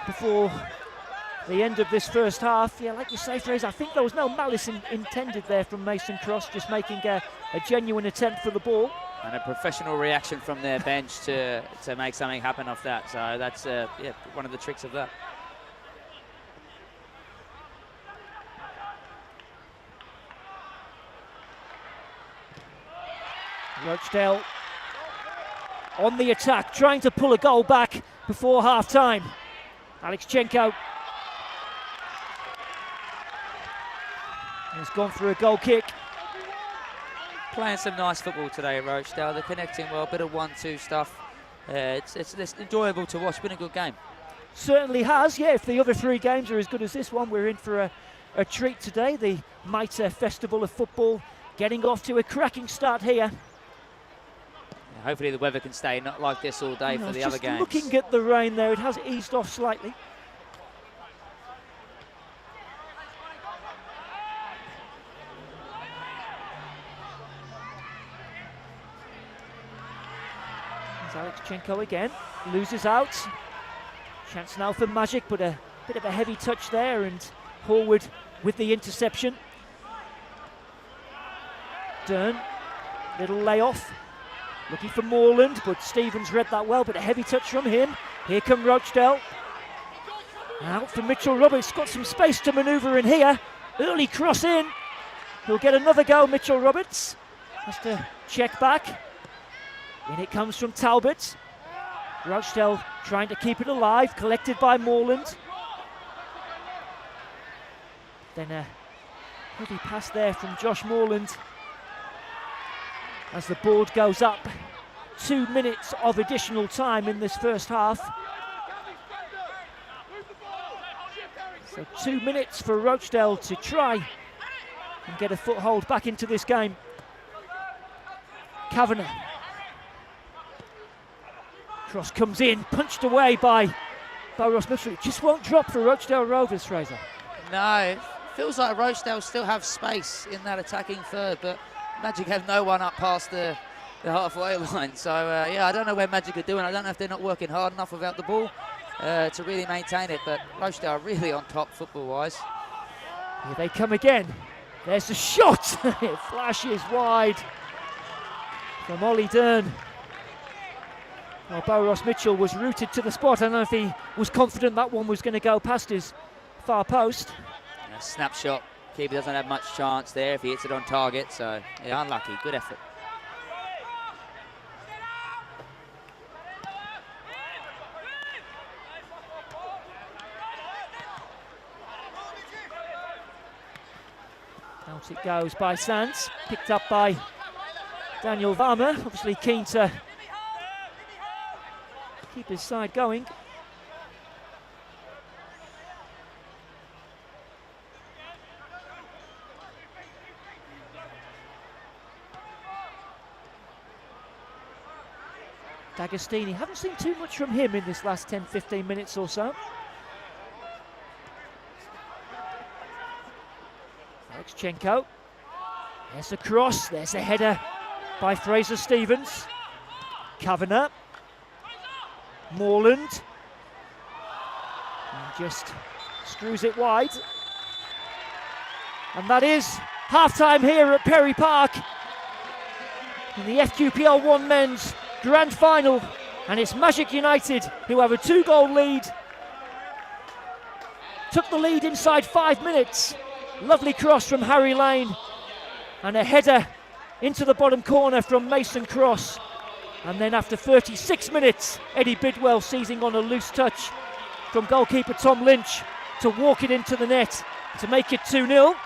before the end of this first half. Yeah, like you say, Fraser, I think there was no malice intended there from Mason Cross, just making a genuine attempt for the ball. And a professional reaction from their bench to make something happen off that. So that's yeah, one of the tricks of that. Rochdale on the attack, trying to pull a goal back before half-time. Alexchenko has gone for a goal kick. Playing some nice football today, Rochdale. They're connecting well, a bit of 1-2 stuff. It's enjoyable to watch. Been a good game. Certainly has, yeah. If the other 3 games are as good as this one, we're in for a treat today. The Mitre Festival of Football getting off to a cracking start here. Hopefully the weather can stay not like this all day for the other games. Looking at the rain there, it has eased off slightly. There's Alexchenko again, loses out. Chance now for Magic, but a bit of a heavy touch there, and Horwood with the interception. Dern, little layoff. Looking for Moreland, but Stevens read that well, but a heavy touch from him. Here come Rochdale. Out for Mitchell Roberts, got some space to manoeuvre in here. Early cross in. He'll get another go, Mitchell Roberts. Has to check back. In it comes from Talbot. Rochdale trying to keep it alive, collected by Moreland. Then a heavy pass there from Josh Moreland. As the board goes up, 2 minutes of additional time in this first half. So 2 minutes for Rochdale to try and get a foothold back into this game. Kavanagh. Cross comes in, punched away by Ross Mitchell. It just won't drop for Rochdale Rovers, Fraser. No, it feels like Rochdale still have space in that attacking third, but Magic have no one up past the halfway line. So, yeah, I don't know where Magic are doing. I don't know if they're not working hard enough without the ball to really maintain it. But Rochdale are really on top football-wise. Here they come again. There's the shot. It flashes wide from Ollie Dern. Well, Bo Ross Mitchell was rooted to the spot. I don't know if he was confident that one was going to go past his far post. A snapshot. Keeper doesn't have much chance there if he hits it on target, so yeah, unlucky. Good effort. Out it goes by Sands, picked up by Daniel Varma, obviously keen to keep his side going. D'Agostini, haven't seen too much from him in this last 10-15 minutes or so. Alexchenko, there's a cross, there's a header by Fraser Stevens. Kavanagh, Moreland, and just screws it wide. And that is half-time here at Perry Park in the FQPL 1 Men's Grand Final, and it's Magic United who have a 2-goal lead. Took the lead inside 5 minutes. Lovely cross from Harry Lane and a header into the bottom corner from Mason Cross. And then after 36 minutes, Eddie Bidwell seizing on a loose touch from goalkeeper Tom Lynch to walk it into the net to make it 2-0.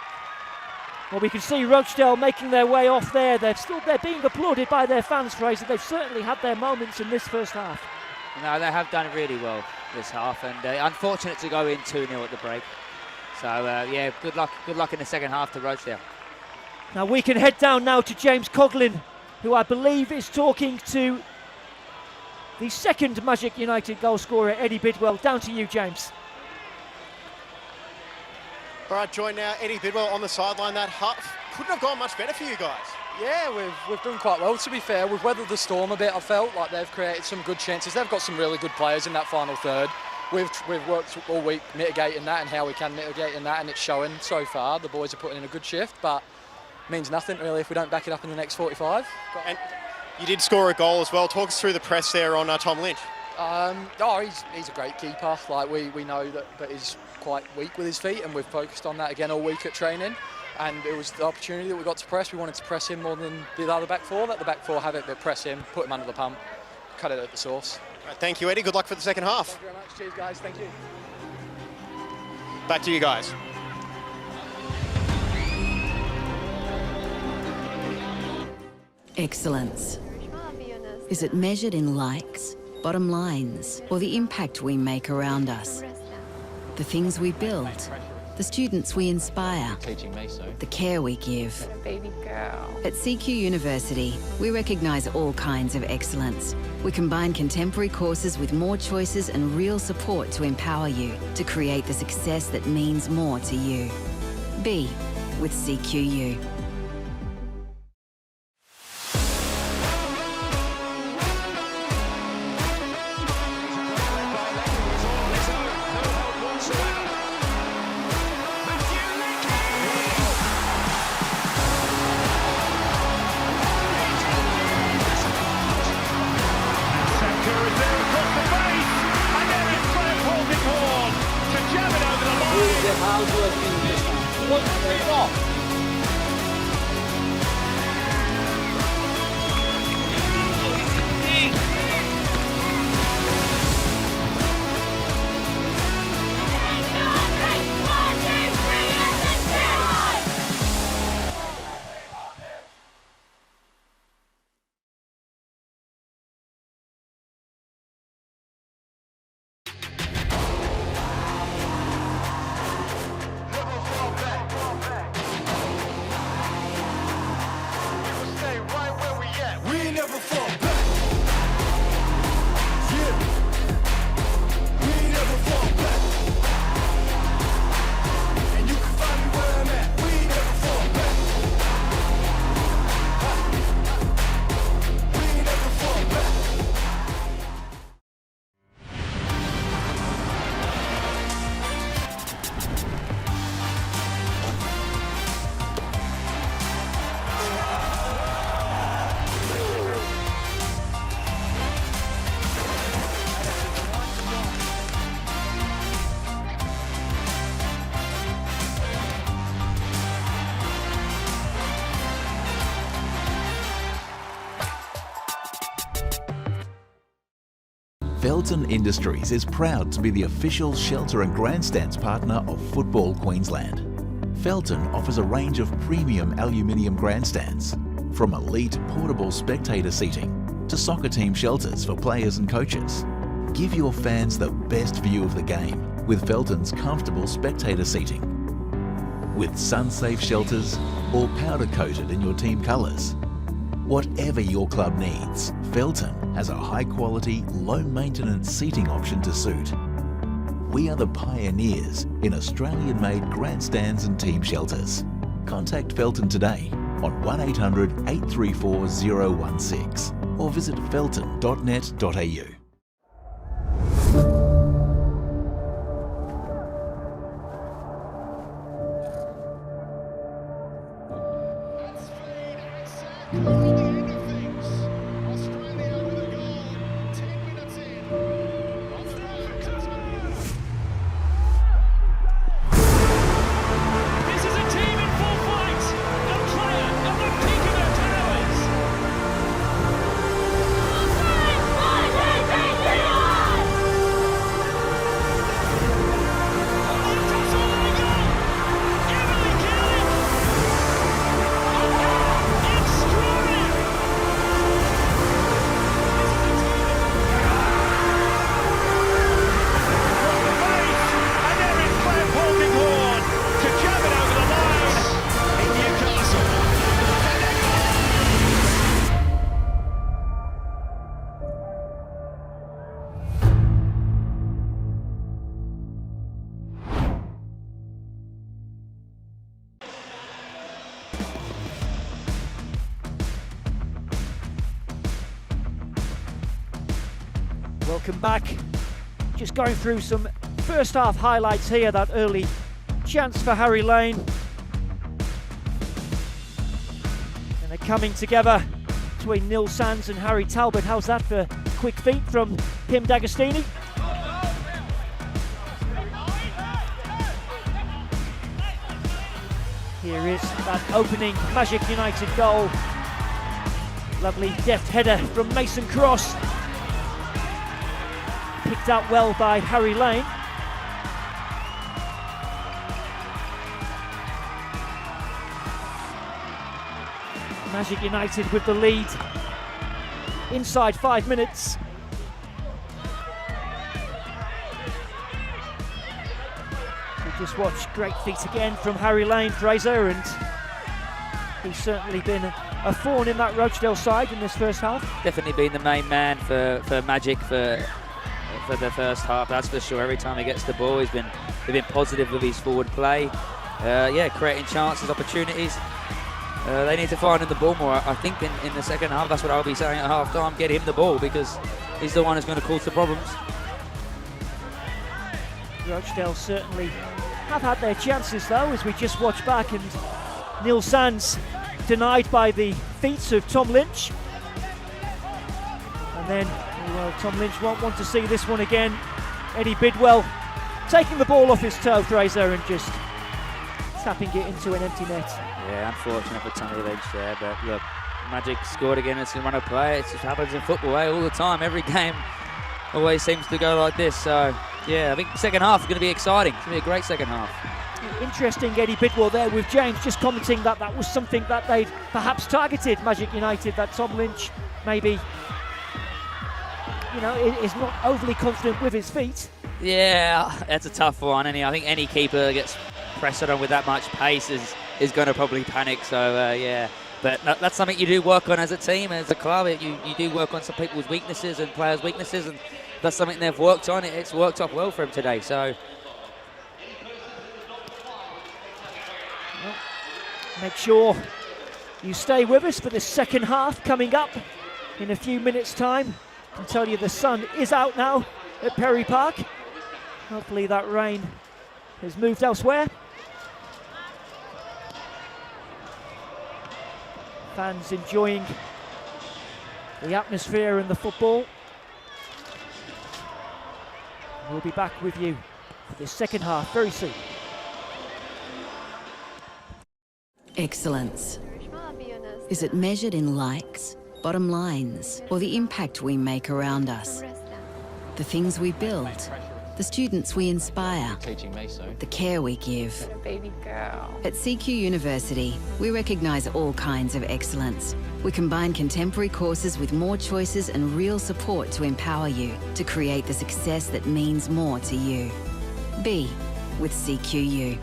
Well, we can see Rochedale making their way off there. They're being applauded by their fans, Fraser. They've certainly had their moments in this first half. No, they have done it really well this half, and unfortunate to go in 2-0 at the break. So, yeah, good luck in the second half to Rochedale. Now we can head down now to James Coughlin, who I believe is talking to the second Magic United goal scorer, Eddie Bidwell. Down to you, James. All right, join now Eddie Bidwell on the sideline. That half couldn't have gone much better for you guys. Yeah, we've done quite well, to be fair. We've weathered the storm a bit, I felt. Like they've created some good chances. They've got some really good players in that final third. We've worked all week mitigating that and how we can mitigate in that, and it's showing so far. The boys are putting in a good shift, but it means nothing really if we don't back it up in the next 45. And you did score a goal as well. Talk us through the press there on Tom Lynch. He's a great keeper. Like we know that he's quite weak with his feet, and we've focused on that again all week at training. And it was the opportunity that we got to press. We wanted to press him more than the other back four. Let the back four have it, but press him, put him under the pump, cut it at the source. Right, thank you, Eddie. Good luck for the second half. Thank you very much. Cheers, guys. Thank you. Back to you guys. Excellence. Is it measured in likes, bottom lines, or the impact we make around us? The things we build, the students we inspire, the care we give. Baby girl. At CQ University, we recognise all kinds of excellence. We combine contemporary courses with more choices and real support to empower you to create the success that means more to you. Be with CQU. Felton Industries is proud to be the official shelter and grandstands partner of Football Queensland. Felton offers a range of premium aluminium grandstands, from elite portable spectator seating to soccer team shelters for players and coaches. Give your fans the best view of the game with Felton's comfortable spectator seating. With sun-safe shelters or powder-coated in your team colours. Whatever your club needs, Felton has a high-quality, low-maintenance seating option to suit. We are the pioneers in Australian-made grandstands and team shelters. Contact Felton today on 1800 834 016 or visit felton.net.au. Welcome back. Just going through some first half highlights here. That early chance for Harry Lane. And they're coming together between Neil Sands and Harry Talbot. How's that for quick feet from Pim D'Agostini? Here is that opening Magic United goal. Lovely deft header from Mason Cross. Picked out well by Harry Lane. Magic United with the lead inside 5 minutes. We just watched great feet again from Harry Lane, Fraser, and he's certainly been a thorn in that Rochedale side in this first half. Definitely been the main man for Magic for the first half, that's for sure. Every time he gets the ball, they've been positive with his forward play. Creating chances, opportunities. They need to find him the ball more. I think in the second half, that's what I'll be saying at half time. Get him the ball because he's the one who's going to cause the problems. Rochdale certainly have had their chances though, as we just watch back, and Neil Sands denied by the feet of Tom Lynch. And then, well, Tom Lynch won't want to see this one again. Eddie Bidwell taking the ball off his toe, Fraser, and just tapping it into an empty net. Yeah, unfortunate for Tommy Lynch there, but look, Magic scored again. It's a run of play. It just happens in football all the time. Every game always seems to go like this. So, yeah, I think the second half is going to be exciting. It's going to be a great second half. Interesting, Eddie Bidwell there with James just commenting that that was something that they'd perhaps targeted Magic United, that Tom Lynch maybe, is not overly confident with his feet. Yeah, that's a tough one. And I think any keeper gets pressed on with that much pace is going to probably panic. So, yeah. But that's something you do work on as a team, as a club. You do work on some people's weaknesses and players' weaknesses, and that's something they've worked on. It's worked off well for him today. So, make sure you stay with us for the second half coming up in a few minutes' time. I can tell you the sun is out now at Perry Park. Hopefully that rain has moved elsewhere. Fans enjoying the atmosphere and the football. We'll be back with you for the second half very soon. Excellence. Is it measured in likes, bottom lines, or the impact we make around us? The things we build, the students we inspire, Teaching me so. the care we give. Baby girl. At CQ University, we recognise all kinds of excellence. We combine contemporary courses with more choices and real support to empower you to create the success that means more to you. Be with CQU.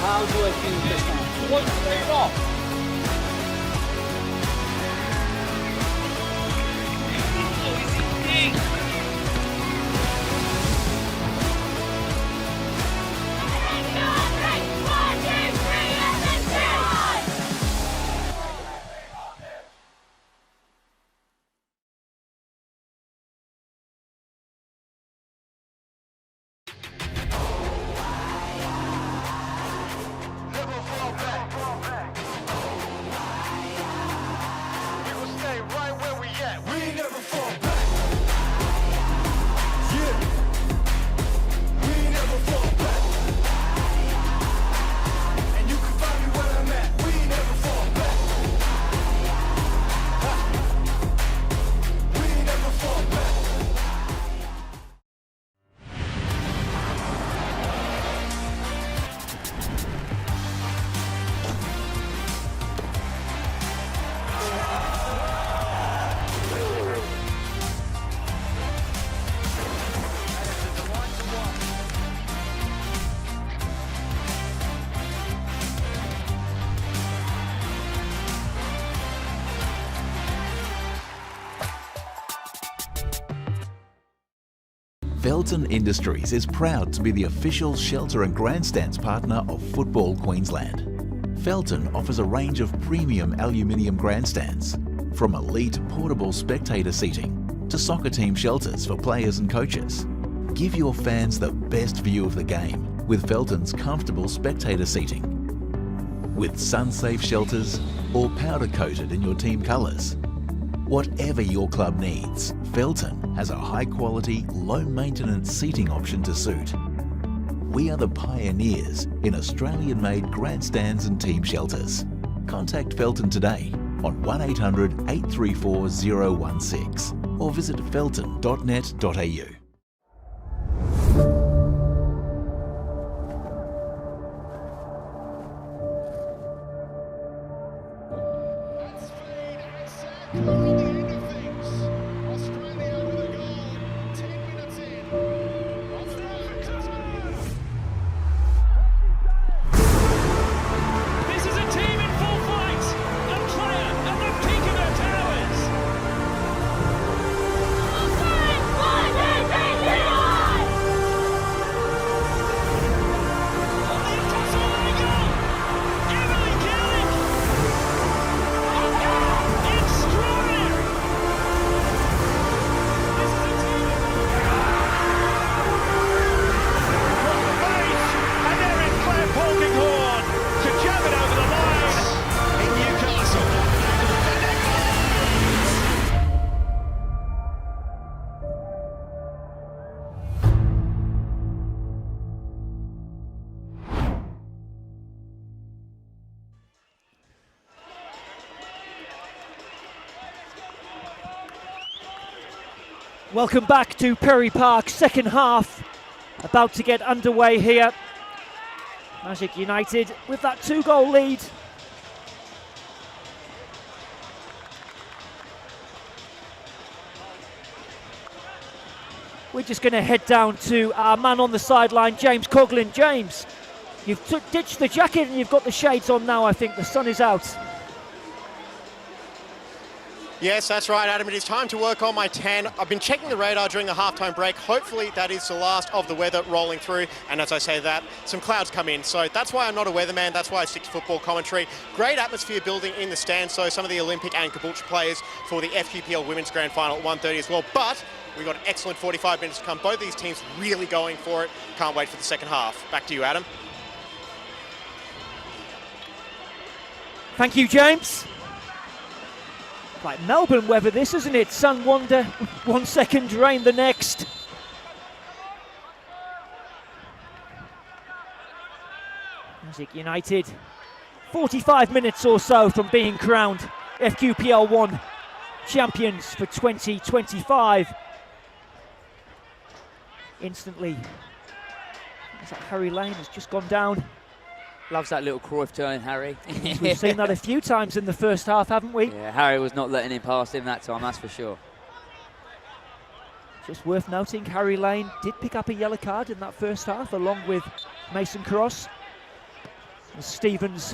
How do I feel this time? What's going on? Felton Industries is proud to be the official shelter and grandstands partner of Football Queensland. Felton offers a range of premium aluminium grandstands, from elite portable spectator seating to soccer team shelters for players and coaches. Give your fans the best view of the game with Felton's comfortable spectator seating. With sun-safe shelters or powder-coated in your team colours. Whatever your club needs, Felton has a high-quality, low-maintenance seating option to suit. We are the pioneers in Australian-made grandstands and team shelters. Contact Felton today on 1800 834 016 or visit felton.net.au. Welcome back to Perry Park, second half about to get underway here. Magic United with that 2-goal lead. We're just going to head down to our man on the sideline, James Coughlin. James, you've ditched the jacket and you've got the shades on now, I think. The sun is out. Yes, that's right, Adam. It is time to work on my tan. I've been checking the radar during the halftime break. Hopefully that is the last of the weather rolling through. And as I say that, some clouds come in. So that's why I'm not a weatherman. That's why I stick to football commentary. Great atmosphere building in the stands. So some of the Olympic and Caboolture players for the FQPL Women's Grand Final at 1:30 as well. But we've got an excellent 45 minutes to come. Both these teams really going for it. Can't wait for the second half. Back to you, Adam. Thank you, James. Like Melbourne weather this, isn't it? Sun one second, rain the next. Magic United, 45 minutes or so from being crowned FQPL 1 champions for 2025. Instantly, it's like Harry Lane has just gone down. Loves that little Cruyff turn, Harry. We've seen that a few times in the first half, haven't we? Yeah, Harry was not letting him past him that time, that's for sure. Just worth noting, Harry Lane did pick up a yellow card in that first half, along with Mason Cross. As Stevens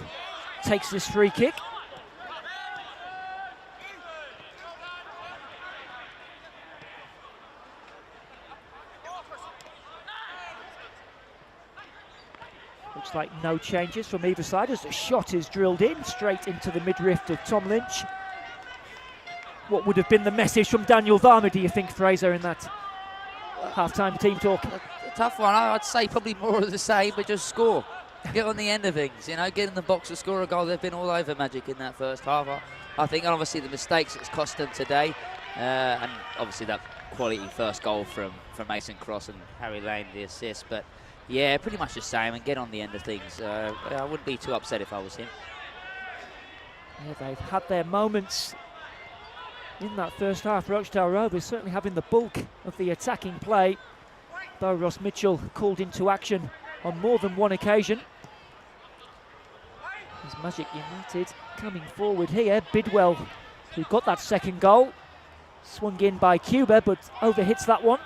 takes this free kick. Looks like no changes from either side as the shot is drilled in straight into the midriff of Tom Lynch. What would have been the message from Daniel Varma, do you think, Fraser, in that half-time team talk? A tough one. I'd say probably more of the same, but just score. Get on the end of things, you know, get in the box and score a goal. They've been all over Magic in that first half. I think, and obviously, the mistakes it's cost them today, and obviously that quality first goal from Mason Cross and Harry Lane, the assist. But yeah, pretty much the same, and get on the end of things. I wouldn't be too upset if I was him. Yeah, they've had their moments in that first half. Rochdale Rovers certainly having the bulk of the attacking play. Bo Ross Mitchell called into action on more than one occasion. As Magic United coming forward here. Bidwell, who got that second goal, swung in by Cuba, but overhits that one.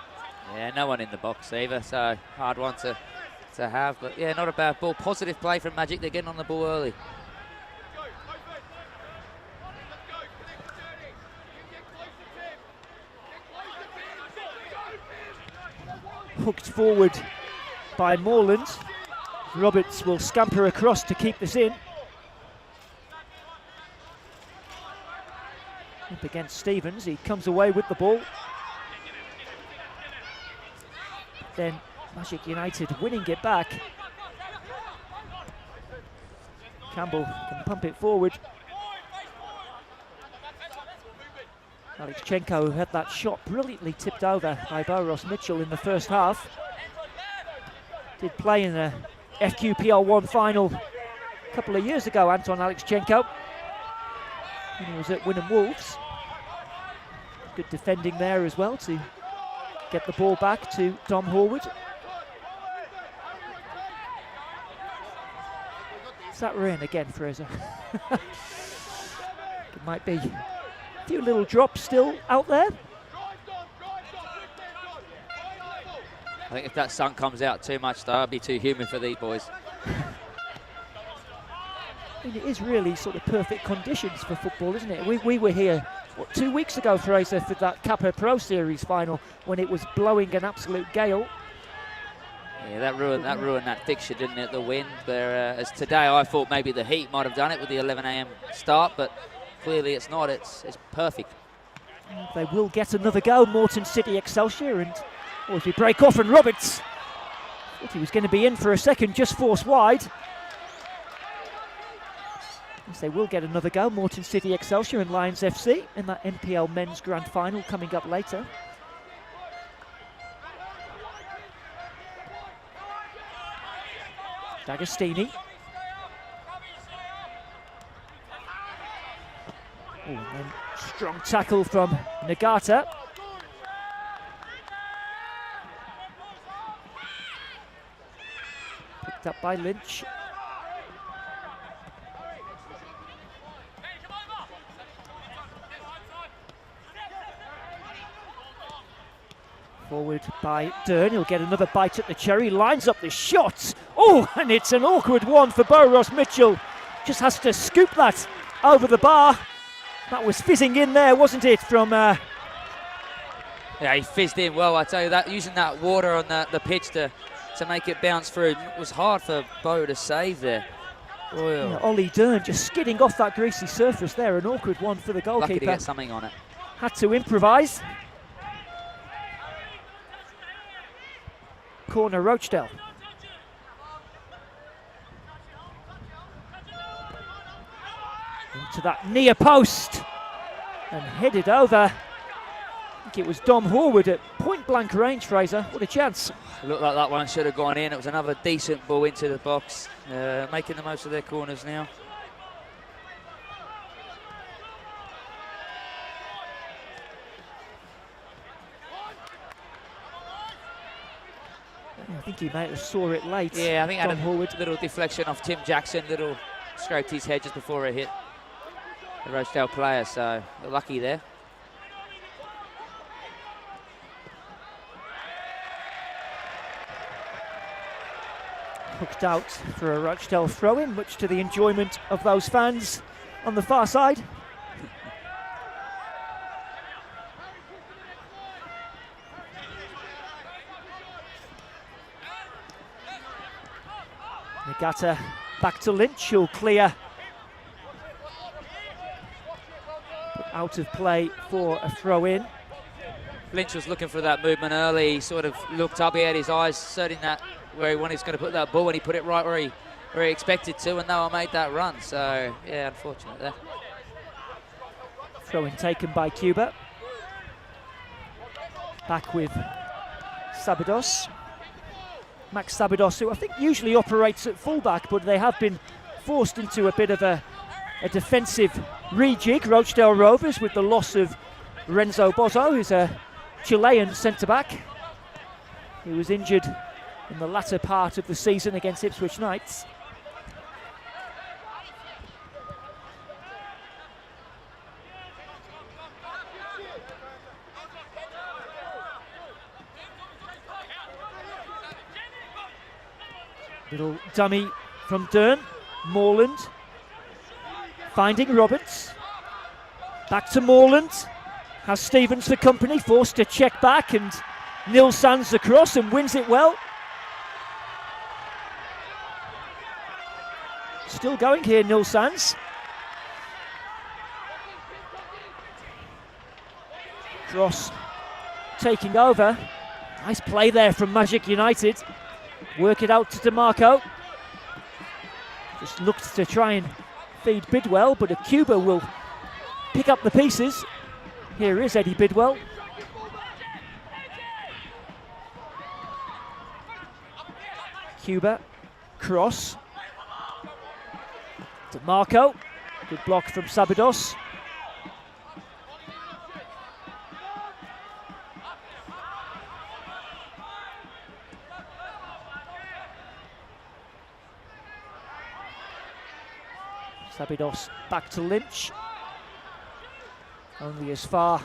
Yeah, no one in the box either, so hard one to have. But yeah, not a bad ball. Positive play from Magic. They're getting on the ball early. Hooked forward by Moreland. Roberts will scamper across to keep this in. Up against Stevens, he comes away with the ball. Then Magic United winning it back. Campbell can pump it forward. Alexchenko, who had that shot brilliantly tipped over by Bo Ross Mitchell in the first half. Did play in a FQPL 1 final a couple of years ago, Anton Alexchenko, when he was at Wynnum Wolves. Good defending there as well to get the ball back to Dom Horwood. Is that rain again, Fraser? It might be a few little drops still out there. I think if that sun comes out too much, though, it'll be too humid for these boys. I mean, it is really sort of perfect conditions for football, isn't it? We were here, what, 2 weeks ago, Fraser, for that Kappa Pro Series final when it was blowing an absolute gale. Yeah, that ruined that fixture, didn't it, the wind? Whereas today I thought maybe the heat might have done it with the 11 a.m. start, but clearly it's not. It's perfect. They will get another go, Morton City Excelsior, and as we break off, and Roberts thought he was going to be in for a second, just forced wide. As they will get another go, Morton City Excelsior and Lions FC in that NPL Men's Grand Final coming up later. D'Agostini. Oh, and then strong tackle from Nagata. Picked up by Lynch. Forward by Dern, he'll get another bite at the cherry, lines up the shot. Oh, and it's an awkward one for Bo Ross Mitchell. Just has to scoop that over the bar. That was fizzing in there, wasn't it, from... Yeah, he fizzed in well, I tell you that. Using that water on the pitch to make it bounce through. It was hard for Bo to save there. Yeah, Ollie Dern just skidding off that greasy surface there. An awkward one for the goalkeeper. Lucky to get something on it. Had to improvise. Corner Rochedale. to that near post and headed over. I think it was Dom Horwood at point blank range, Fraser. What a chance. It looked like that one should have gone in. It was another decent ball into the box, making the most of their corners now. I think he might have saw it late. Yeah, I think Dom Horwood. A little deflection off Tim Jackson, little scraped his head just before it hit the Rochedale player, so they're lucky there. Hooked out for a Rochedale throw-in, much to the enjoyment of those fans on the far side. Nagata back to Lynch, who'll clear. Put out of play for a throw-in. Lynch was looking for that movement early. He sort of looked up, he had his eyes setting that where he wanted, going to put that ball, and he put it right where he expected to, and Noah made that run. So yeah, unfortunate there. Throw-in taken by Cuba. Back with Sabados. Max Sabados, who I think usually operates at fullback, but they have been forced into a bit of a defensive rejig. Rochedale Rovers with the loss of Renzo Bozo, who's a Chilean centre-back. He was injured in the latter part of the season against Ipswich Knights. Little dummy from Dern. Morland finding Roberts. Back to Morland. Has Stevens for company, forced to check back, and Nil Sands across and wins it well. Still going here, Nil Sands. Cross taking over. Nice play there from Magic United. Work it out to DeMarco. Just looked to try and feed Bidwell, but a Cuba will pick up the pieces. Here is Eddie Bidwell. Cuba, cross. DeMarco, good block from Sabados. Sabados back to Lynch. Only as far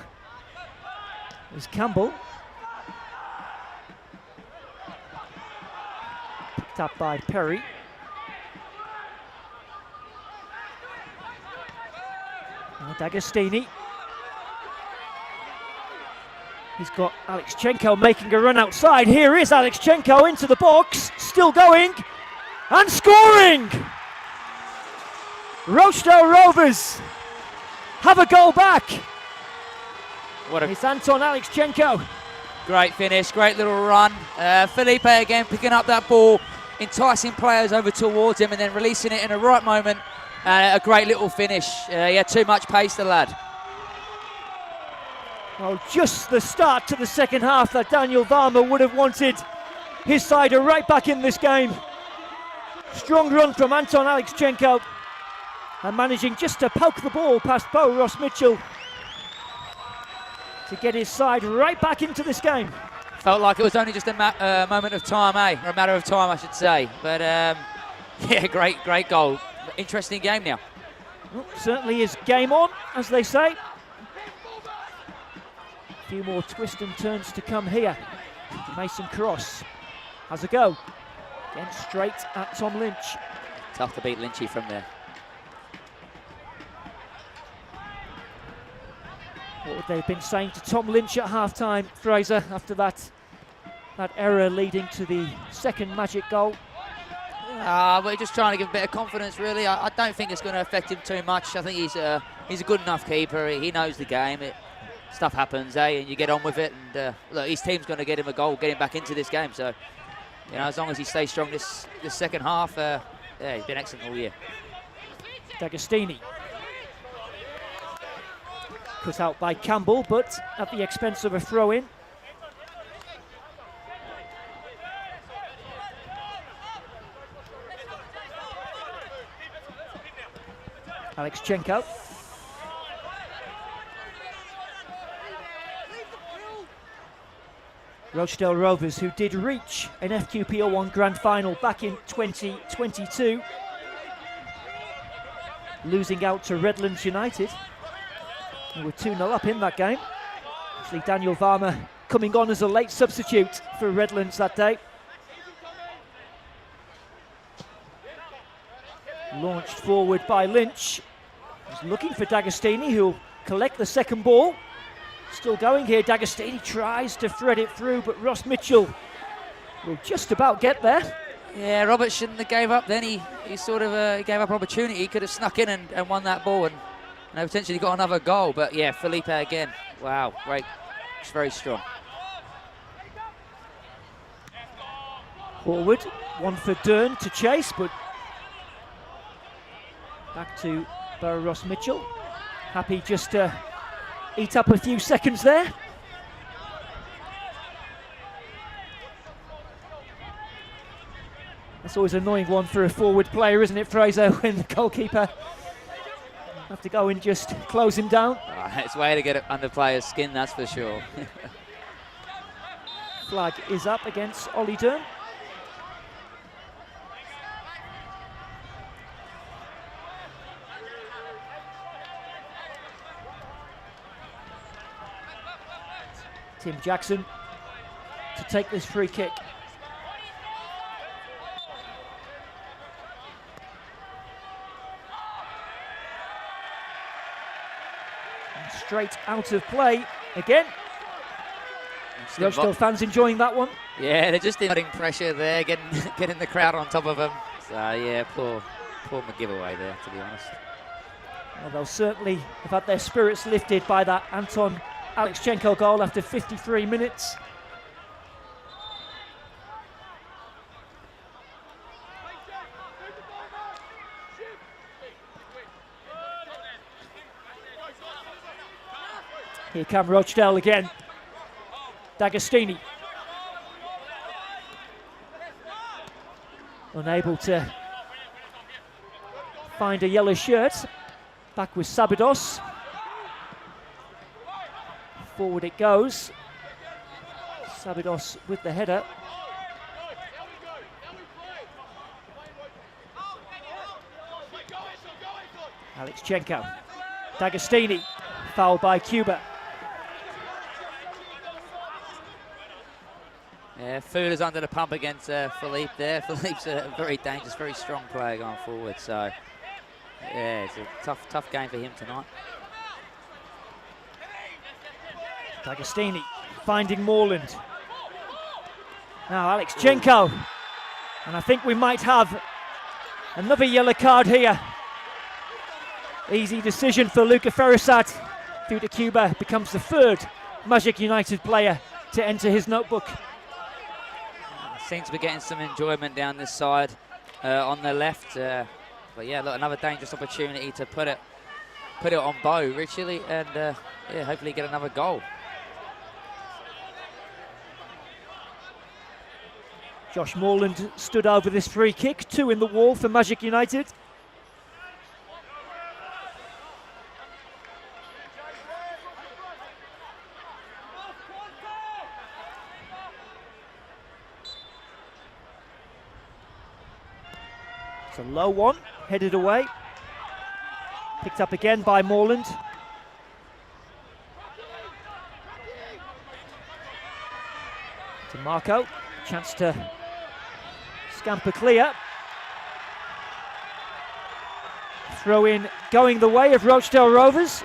as Campbell. Picked up by Perry. Now D'Agostini. He's got Alexchenko making a run outside. Here is Alexchenko into the box. Still going and scoring! Rochedale Rovers have a goal back. It's Anton Alexchenko. Great finish, great little run. Felipe again picking up that ball, enticing players over towards him and then releasing it in the right moment. A great little finish. He had too much pace, the lad. Well, just the start to the second half that Daniel Varma would have wanted his side are right back in this game. Strong run from Anton Alexchenko. And managing just to poke the ball past Bo Ross Mitchell to get his side right back into this game. Felt like it was only just a moment of time, or a matter of time, I should say. But yeah, great goal. Interesting game now. Well, certainly is game on, as they say. A few more twists and turns to come here. Mason Cross has a go. Again, straight at Tom Lynch. Tough to beat Lynchy from there. What would they have been saying to Tom Lynch at half-time, Fraser, after that error leading to the second Magic goal? We're just trying to give a bit of confidence, really. I don't think it's going to affect him too much. I think he's a good enough keeper. He knows the game. Stuff happens, and you get on with it. And look, his team's going to get him a goal, get him back into this game. So, as long as he stays strong this second half, yeah, he's been excellent all year. D'Agostini. Cut out by Campbell, but at the expense of a throw-in. Alexchenko. Rochedale Rovers, who did reach an FQPL 1 grand final back in 2022, losing out to Redlands United. And we're 2-0 up in that game. Actually, Daniel Varma coming on as a late substitute for Redlands that day. Launched forward by Lynch. He's looking for D'Agostini, who'll collect the second ball. Still going here, D'Agostini tries to thread it through, but Ross Mitchell will just about get there. Yeah, Robert shouldn't have gave up then. He sort of gave up opportunity. He could have snuck in and won that ball and potentially got another goal. But yeah, Felipe again. Wow, great. It's very strong. Forward, one for Dern to chase, but back to Barrow Ross Mitchell. Happy just to eat up a few seconds there. That's always an annoying one for a forward player, isn't it, Fraser, when the goalkeeper have to go and just close him down. It's a way to get it under players' skin, that's for sure. Flag is up against Ollie Dern. Tim Jackson to take this free kick. And straight out of play again. Rochedale fans enjoying that one. Yeah, they're just putting pressure there, getting the crowd on top of them. So yeah, poor McGiveaway there, to be honest. Well, they'll certainly have had their spirits lifted by that Anton Alexchenko goal after 53 minutes. Here come Rochedale again. D'Agostini. Unable to find a yellow shirt. Back with Sabados. Forward it goes. Sabados with the header. Alexchenko. D'Agostini. Foul by Cuba. Yeah, Fuller's under the pump against Philippe there. Philippe's a very dangerous, very strong player going forward. So, yeah, it's a tough game for him tonight. D'Agostini finding Moreland. Now Alexchenko. And I think we might have another yellow card here. Easy decision for Luca Ferrisat. Futa Cuba becomes the third Magic United player to enter his notebook. Seems to be getting some enjoyment down this side on the left. But yeah, look, another dangerous opportunity to put it on Bo, Richley, and yeah, hopefully get another goal. Josh Moreland stood over this free kick, 2 in the wall for Magic United. It's a low one, headed away. Picked up again by Moreland. To Marco, chance to scamper clear. Throw in going the way of Rochedale Rovers.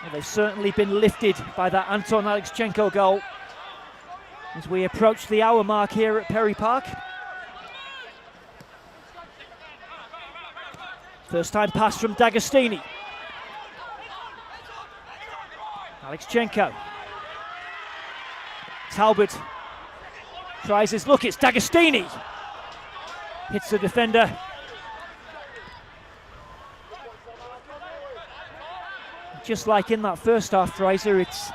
Well, they've certainly been lifted by that Anton Alexchenko goal as we approach the hour mark here at Perry Park. First time pass from D'Agostini. Alexchenko. Talbot tries his look, it's D'Agostini. hits the defender. Just like in that first half, Fraser, it's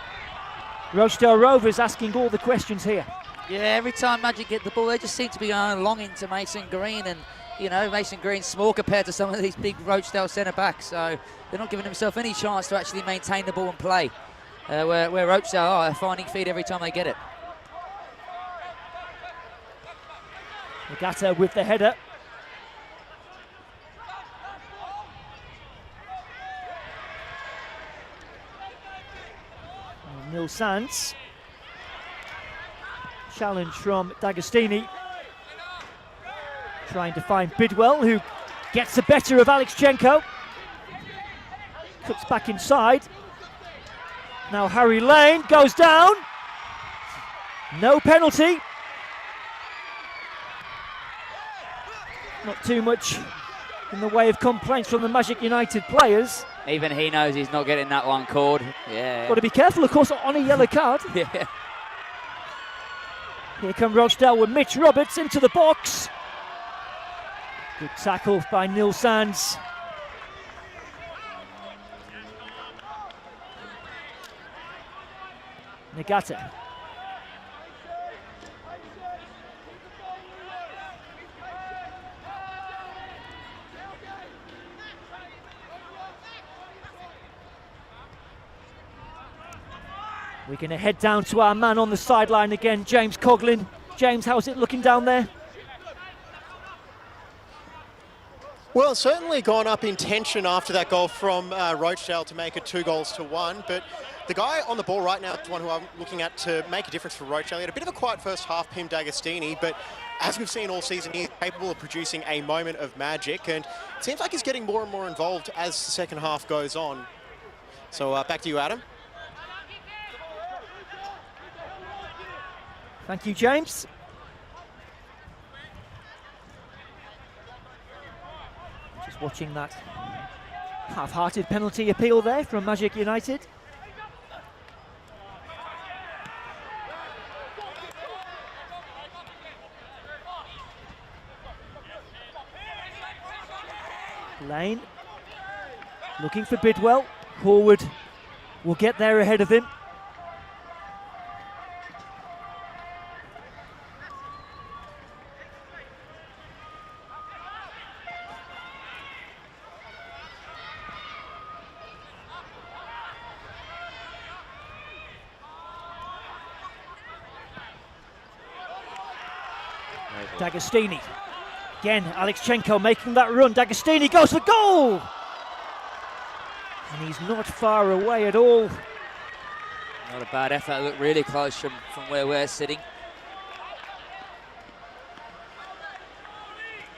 Rochedale Rovers asking all the questions here. Yeah, every time Magic get the ball, they just seem to be going long into Mason Green, and you know, Mason Green's small compared to some of these big Rochedale centre-backs, so they're not giving themselves any chance to actually maintain the ball and play, where Rochedale are finding feet every time they get it. Nagata with the header. Nil Sands. Challenge from D'Agostini. Trying to find Bidwell, who gets the better of Alexchenko. Cuts back inside. Now Harry Lane goes down. No penalty. Not too much in the way of complaints from the Magic United players. Even he knows he's not getting that one called. Yeah. Got to be careful, of course, on a yellow card. Yeah. Here come Rochedale with Mitch Roberts into the box. Good tackle by Nil Sands. Nagata. We're going to head down to our man on the sideline again, James Coughlin. James, how's it looking down there? Well, it's certainly gone up in tension after that goal from Rochedale to make it 2-1, but the guy on the ball right now, the one who I'm looking at to make a difference for Rochedale, he had a bit of a quiet first half, Pim D'Agostini, but as we've seen all season, he's capable of producing a moment of magic, and it seems like he's getting more and more involved as the second half goes on. So back to you, Adam. Thank you, James. Just watching that half-hearted penalty appeal there from Magic United. Lane looking for Bidwell. Horwood will get there ahead of him. D'Agostini. Again, Alexchenko making that run. D'Agostini goes for goal! And he's not far away at all. Not a bad effort. Looked really close from where we're sitting.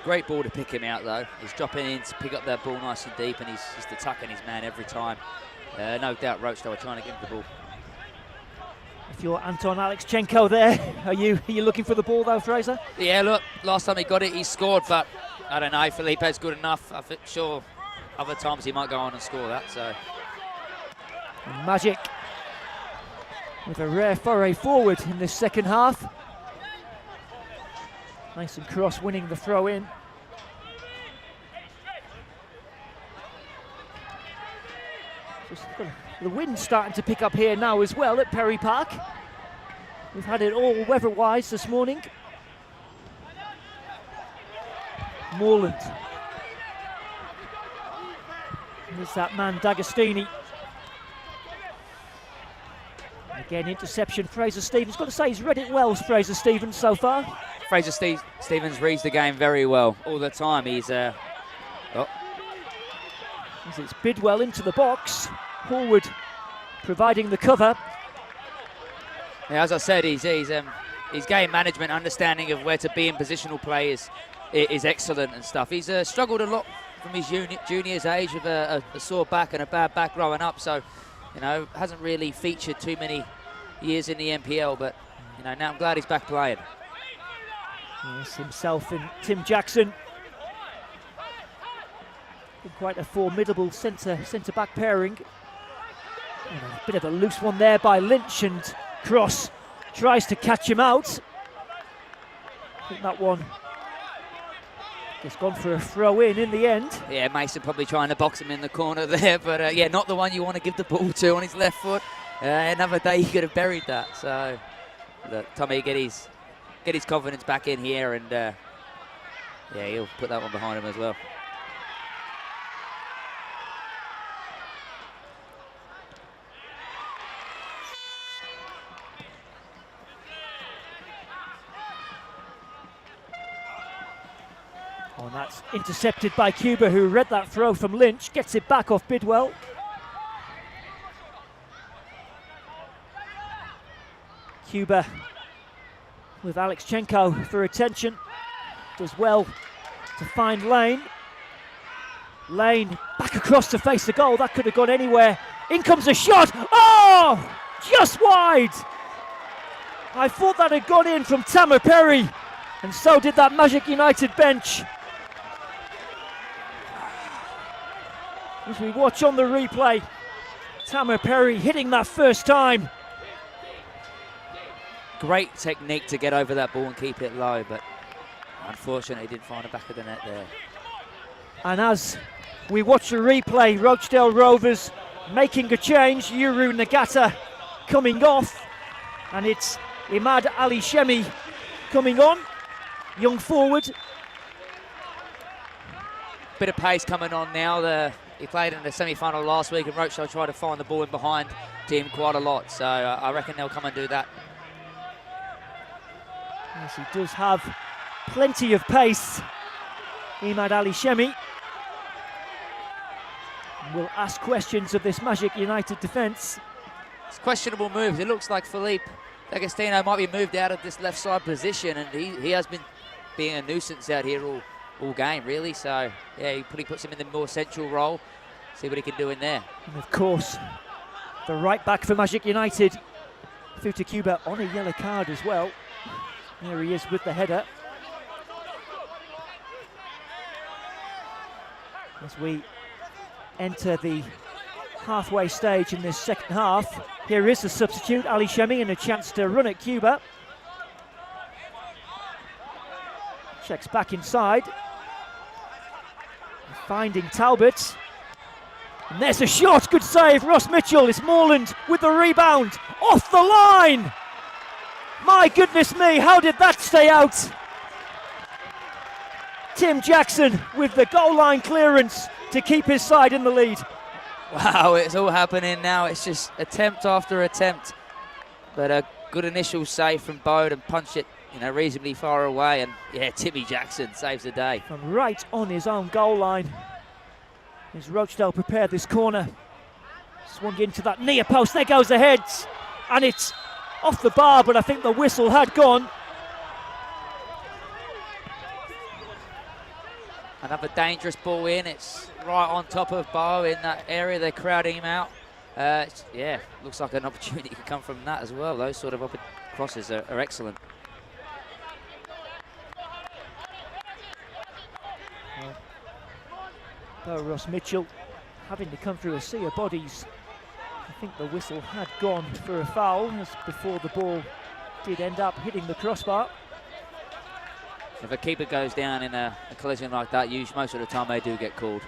Great ball to pick him out, though. He's dropping in to pick up that ball nice and deep, and he's just attacking his man every time. No doubt Rochedale are trying to get him the ball. If you're Anton Alexchenko there, are you looking for the ball though, Fraser? Yeah, look, last time he got it, he scored, but I don't know, Felipe's good enough. I'm sure other times he might go on and score that, so. And Magic with a rare foray forward in this second half. Nice and Cross winning the throw in. The wind's starting to pick up here now as well at Perry Park. We've had it all weather-wise this morning. Moreland. There's that man D'Agostini. Again, interception. Fraser Stevens. Got to say, he's read it well, Fraser Stevens, so far. Fraser Stevens reads the game very well all the time. He's It's Bidwell into the box. Horwood providing the cover. Yeah, as I said, his game management, understanding of where to be in positional play is excellent and stuff. He's struggled a lot from his junior's age with a sore back and a bad back growing up, so hasn't really featured too many years in the NPL, but now I'm glad he's back playing. Yes, himself and Tim Jackson. Quite a formidable centre-back pairing. And a bit of a loose one there by Lynch, and Cross tries to catch him out. I think that one Just gone for a throw in the end. Yeah, Mason probably trying to box him in the corner there, but yeah, not the one you want to give the ball to on his left foot. Another day he could have buried that. So, look, Tommy, get his confidence back in here, and yeah, he'll put that one behind him as well. Oh, and that's intercepted by Cuba, who read that throw from Lynch, gets it back off Bidwell. Cuba with Alexchenko for attention, does well to find Lane. Lane back across to face the goal, that could have gone anywhere. In comes a shot, oh, just wide. I thought that had gone in from Tamer Perry, and so did that Magic United bench. As we watch on the replay, Tamer Perry hitting that first time. Great technique to get over that ball and keep it low, but unfortunately didn't find the back of the net there. And as we watch the replay, Rochedale Rovers making a change. Yuru Nagata coming off, and it's Imad Ali Shemi coming on, young forward. Bit of pace coming on now. He played in the semi-final last week, and Rochedale tried to find the ball in behind him quite a lot, so I reckon they'll come and do that. Yes, he does have plenty of pace, Imad Ali Shemi. We'll ask questions of this Magic United defence. It's questionable moves. It looks like Philippe D'Agostino might be moved out of this left side position, and he has been being a nuisance out here all game, really. So, yeah, he probably puts him in the more central role. See what he can do in there. And of course, the right back for Magic United, Futa Cuba, on a yellow card as well. There he is with the header. As we enter the halfway stage in this second half, here is the substitute, Ali Shemi, and a chance to run at Cuba. Checks back inside. Finding Talbot. And there's a shot, good save, Ross Mitchell. It's Morland with the rebound, off the line. My goodness me, how did that stay out? Tim Jackson with the goal line clearance to keep his side in the lead. Wow, it's all happening now. It's just attempt after attempt. But a good initial save from Bode and punch it, reasonably far away. And yeah, Timmy Jackson saves the day. From right on his own goal line. As Rochedale prepared this corner. Swung into that near post, there goes the head. And it's off the bar, but I think the whistle had gone. Another dangerous ball in. It's right on top of Bo in that area. They're crowding him out. Yeah, looks like an opportunity could come from that as well. Those sort of crosses are excellent. Well, Ross Mitchell having to come through a sea of bodies. I think the whistle had gone for a foul as before the ball did end up hitting the crossbar. If a keeper goes down in a collision like that, most of the time they do get called.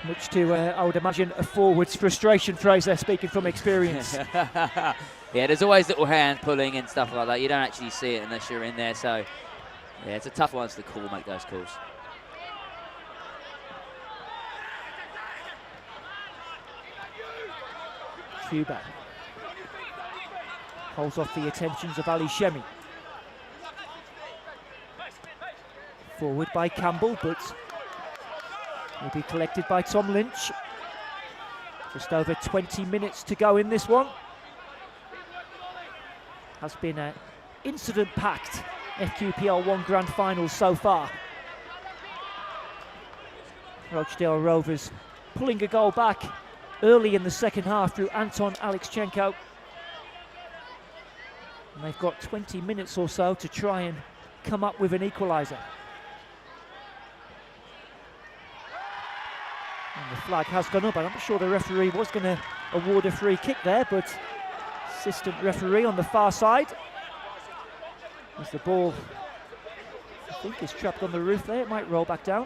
Much to, I would imagine, a forward's frustration, Fraser, speaking from experience. Yeah, there's always little hand pulling and stuff like that. You don't actually see it unless you're in there, so yeah, it's a tough one to call, make those calls. Cuba holds off the attentions of Ali Shemi. Forward by Campbell, but will be collected by Tom Lynch. Just over 20 minutes to go in this one. Has been an incident-packed FQPL 1 Grand Final so far. Rochdale Rovers pulling a goal back early in the second half through Anton Alexchenko. And they've got 20 minutes or so to try and come up with an equaliser. And the flag has gone up. I'm not sure the referee was going to award a free kick there, but assistant referee on the far side As the ball, I think, is trapped on the roof there. It might roll back down.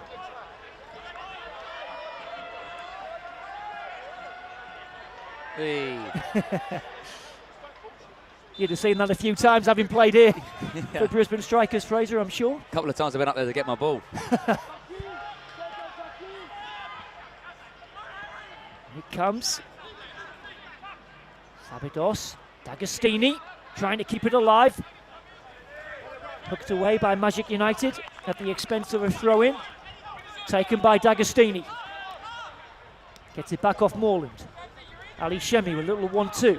Hey. You'd have seen that a few times having played here for Brisbane Strikers, Fraser, I'm sure. A couple of times I went up there to get my ball. It comes. Sabidos, D'Agostini trying to keep it alive. Hooked away by Magic United at the expense of a throw-in. Taken by D'Agostini. Gets it back off Moreland. Ali Shemi with a little 1-2.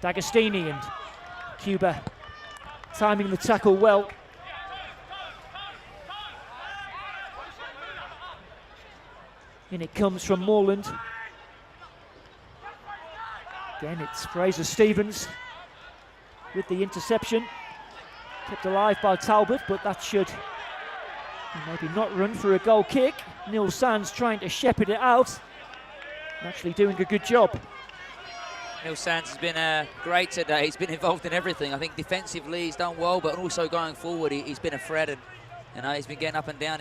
D'Agostini and Cuba timing the tackle well. In it comes from Moreland. Again, it's Fraser Stevens with the interception. Kept alive by Talbot, but that should maybe not run for a goal kick. Neil Sands trying to shepherd it out. Actually doing a good job. Neil Sands has been great today. He's been involved in everything. I think defensively he's done well, but also going forward he's been a threat, and he's been getting up and down.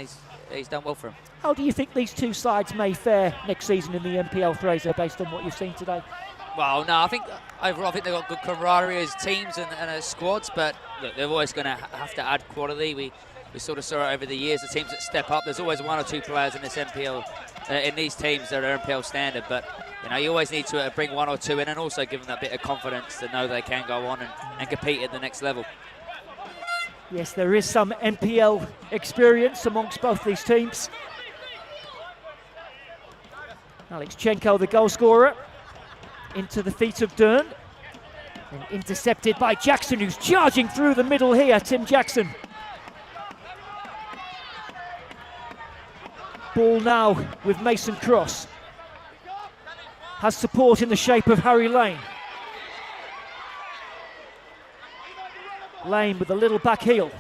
He's done well for him. How do you think these two sides may fare next season in the NPL, Fraser, based on what you've seen today? Well, no, I think overall they've got good camaraderie as teams and as squads, but look, they're always going to have to add quality. We sort of saw it over the years, the teams that step up. There's always one or two players in this NPL, in these teams that are NPL standard, but you always need to bring one or two in and also give them that bit of confidence to know they can go on and compete at the next level. Yes, there is some NPL experience amongst both these teams. Alex Chenko, the goal scorer, into the feet of Dern. And intercepted by Jackson, who's charging through the middle here, Tim Jackson. Ball now with Mason Cross. Has support in the shape of Harry Lane. Lane with a little back heel.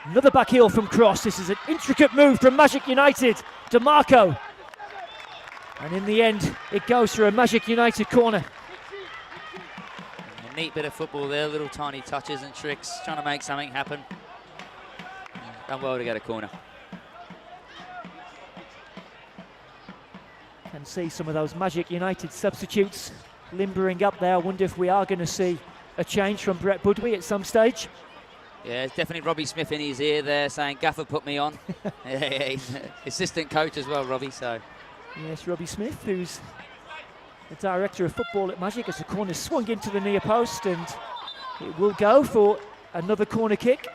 Another back heel from Cross. This is an intricate move from Magic United. DeMarco. And in the end, it goes for a Magic United corner. A neat bit of football there, little tiny touches and tricks, trying to make something happen. Done well to get a corner. Can see some of those Magic United substitutes limbering up there. I wonder if we are going to see a change from Brett Budwy at some stage. Yeah, it's definitely Robbie Smith in his ear there saying, Gaffer put me on. Yeah, he's assistant coach as well, Robbie, so. Yes, Robbie Smith, who's the director of football at Magic, as the corner swung into the near post, and it will go for another corner kick.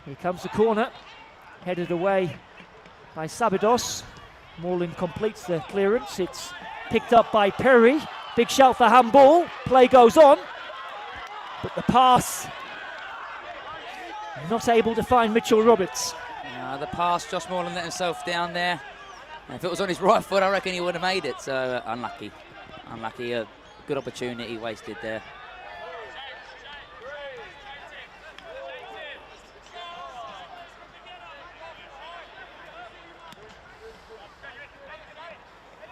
Here comes the corner, headed away by Sabidos. Moreland completes the clearance. It's picked up by Perry. Big shout for handball. Play goes on, but the pass not able to find Mitchell Roberts. The pass, Josh Moreland let himself down there. If it was on his right foot, I reckon he would have made it. So unlucky. A good opportunity wasted there.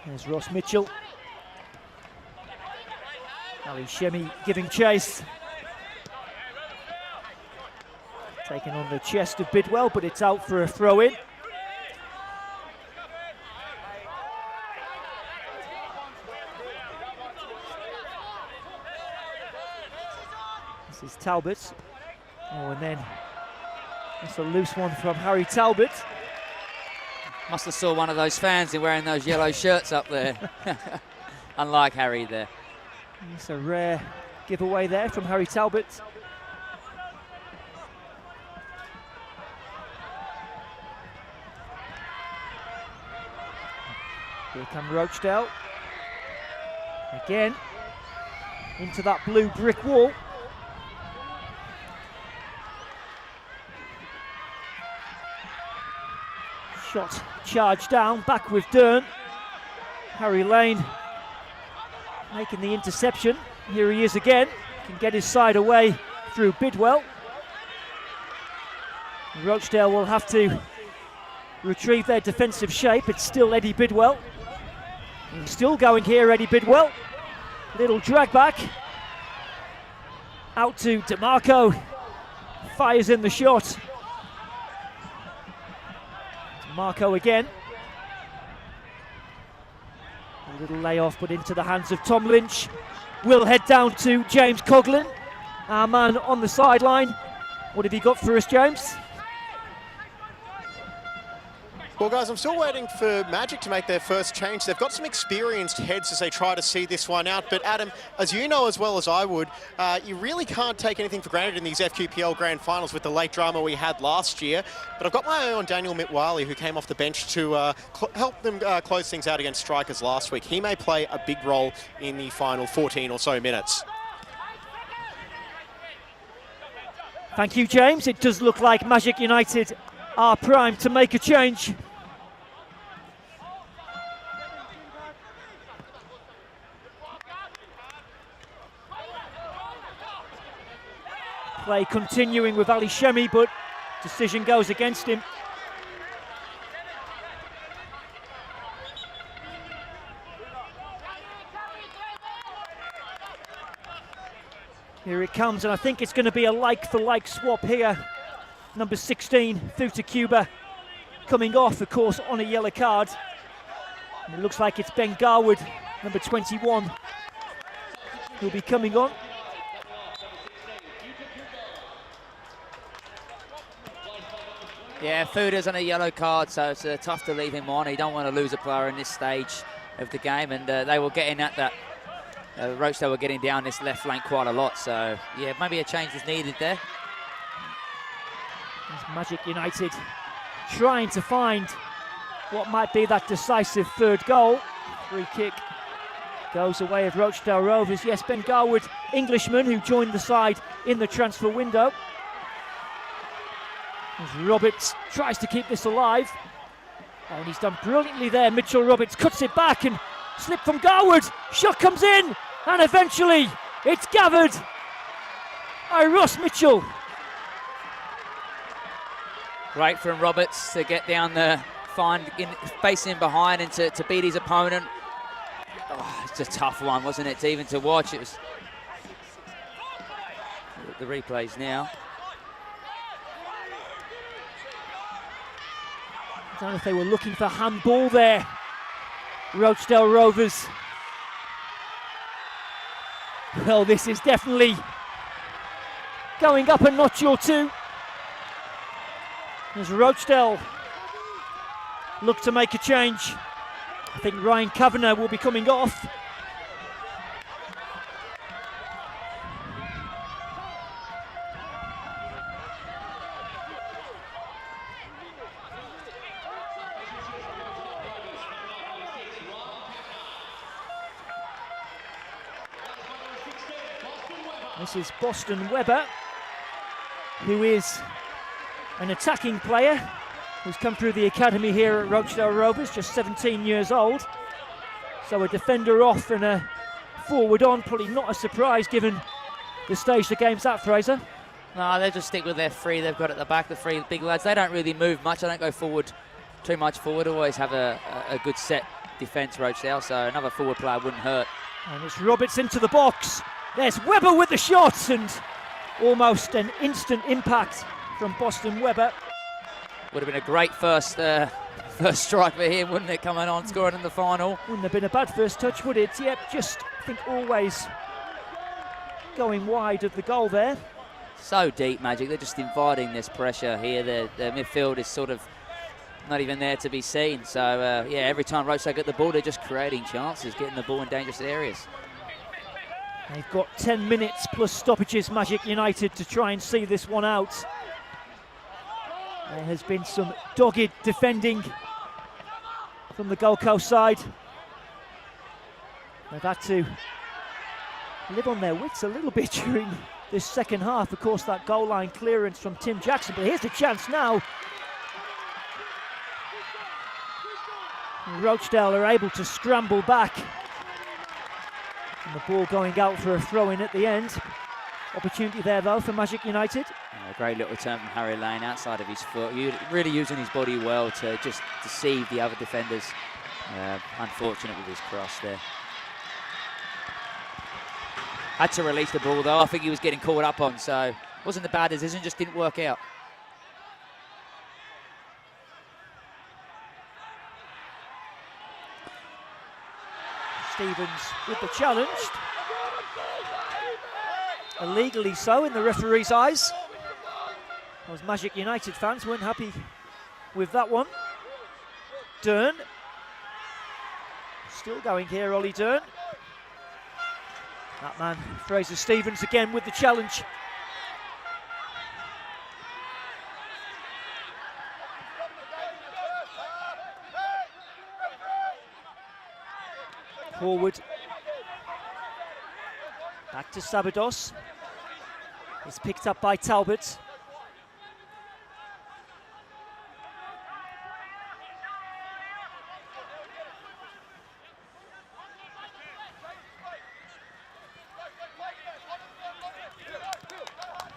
There's Ross Mitchell. Ali Shemi giving chase. Taken on the chest of Bidwell, but it's out for a throw-in. This is Talbot. Oh, and then that's a loose one from Harry Talbot. Must have saw one of those fans in wearing those yellow shirts up there. Unlike Harry there. It's a rare giveaway there from Harry Talbot. Here come Rochedale. Again, into that blue brick wall. Shot charged down, back with Dern. Harry Lane making the interception. Here he is again, can get his side away through Bidwell. Rochedale will have to retrieve their defensive shape. It's still Eddie Bidwell. He's still going here, Eddie Bidwell. Little drag back. Out to DeMarco. Fires in the shot. DeMarco again. A little layoff, but into the hands of Tom Lynch. Will head down to James Coughlin, our man on the sideline. What have you got for us, James? Well, guys, I'm still waiting for Magic to make their first change. They've got some experienced heads as they try to see this one out. But, Adam, as you know as well as I would, you really can't take anything for granted in these FQPL Grand Finals with the late drama we had last year. But I've got my eye on Daniel Mitwali, who came off the bench to help them close things out against Strikers last week. He may play a big role in the final 14 or so minutes. Thank you, James. It does look like Magic United are primed to make a change. Play continuing with Ali Shemi, but decision goes against him. Here it comes, and I think it's going to be a like-for-like swap here. Number 16, Thuta Cuba, coming off, of course, on a yellow card. And it looks like it's Ben Garwood, number 21, who'll be coming on. Yeah, Thuda's on a yellow card, so it's tough to leave him on. You don't want to lose a player in this stage of the game, and they were getting at that. Rochedale were getting down this left flank quite a lot, so yeah, maybe a change was needed there. There's Magic United trying to find what might be that decisive third goal. Free kick goes away of Rochedale Rovers. Yes, Ben Garwood, Englishman, who joined the side in the transfer window. As Roberts tries to keep this alive. Oh, and he's done brilliantly there. Mitchell Roberts cuts it back and slip from Garwood. Shot comes in, and eventually it's gathered by Ross Mitchell. Great from Roberts to get down there, facing behind and to beat his opponent. Oh, it's a tough one, wasn't it, even to watch? It was the replays now. I don't know if they were looking for handball there. Rochedale Rovers. Well, this is definitely going up a notch or two. As Rochedale look to make a change. I think Ryan Kavanagh will be coming off. This is Boston Webber, who is an attacking player who's come through the academy here at Rochedale Rovers, just 17 years old. So a defender off and a forward on, probably not a surprise given the stage the game's at, Fraser. No, they just stick with their three they've got at the back, the three big lads. They don't really move much, they don't go forward too much forward, always have a good set defence, Rochedale, so another forward player wouldn't hurt. And it's Roberts into the box. There's Webber with the shot, and almost an instant impact from Boston Webber. Would have been a great first strike for him, wouldn't it, coming on, scoring in the final? Wouldn't have been a bad first touch, would it? Yep, just, I think, always going wide of the goal there. So deep, Magic. They're just inviting this pressure here. The midfield is sort of not even there to be seen. So, yeah, every time Rochedale get the ball, they're just creating chances, getting the ball in dangerous areas. They've got 10 minutes plus stoppages, Magic United, to try and see this one out. There has been some dogged defending from the Gold Coast side. They've had to live on their wits a little bit during this second half. Of course, that goal line clearance from Tim Jackson, but here's the chance now. Rochedale are able to scramble back. And the ball going out for a throw-in at the end. Opportunity there though for Magic United. A great little return from Harry Lane outside of his foot. Really using his body well to just deceive the other defenders. Unfortunate with his cross there. Had to release the ball though. I think he was getting caught up on, so wasn't a bad decision, just didn't work out. Stevens with the challenge. Illegally so in the referee's eyes. Those Magic United fans weren't happy with that one. Dern. Still going here, Ollie Dern. That man, Fraser Stevens, again with the challenge. Forward. Back to Sabados. It's picked up by Talbot.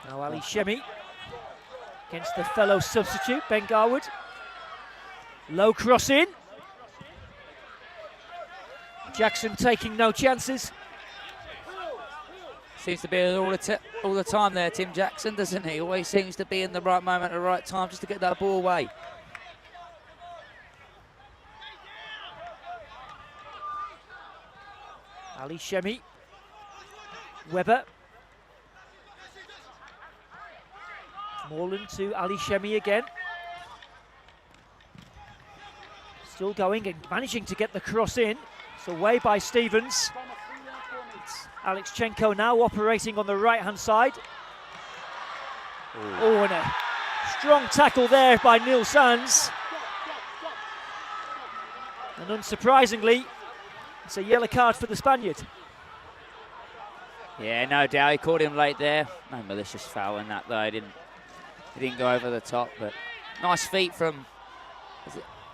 Now Ali Shemi against the fellow substitute, Ben Garwood. Low cross in. Jackson taking no chances. Seems to be all the time there, Tim Jackson, doesn't he? Always seems to be in the right moment at the right time just to get that ball away. Ali Shemi. Webber. Morland to Ali Shemi again. Still going and managing to get the cross in. It's away by Stevens. It's Alexchenko now operating on the right-hand side. Oh, and a strong tackle there by Neil Sands. And unsurprisingly, it's a yellow card for the Spaniard. Yeah, no doubt. He caught him late there. No malicious foul in that, though. He didn't go over the top, but nice feet from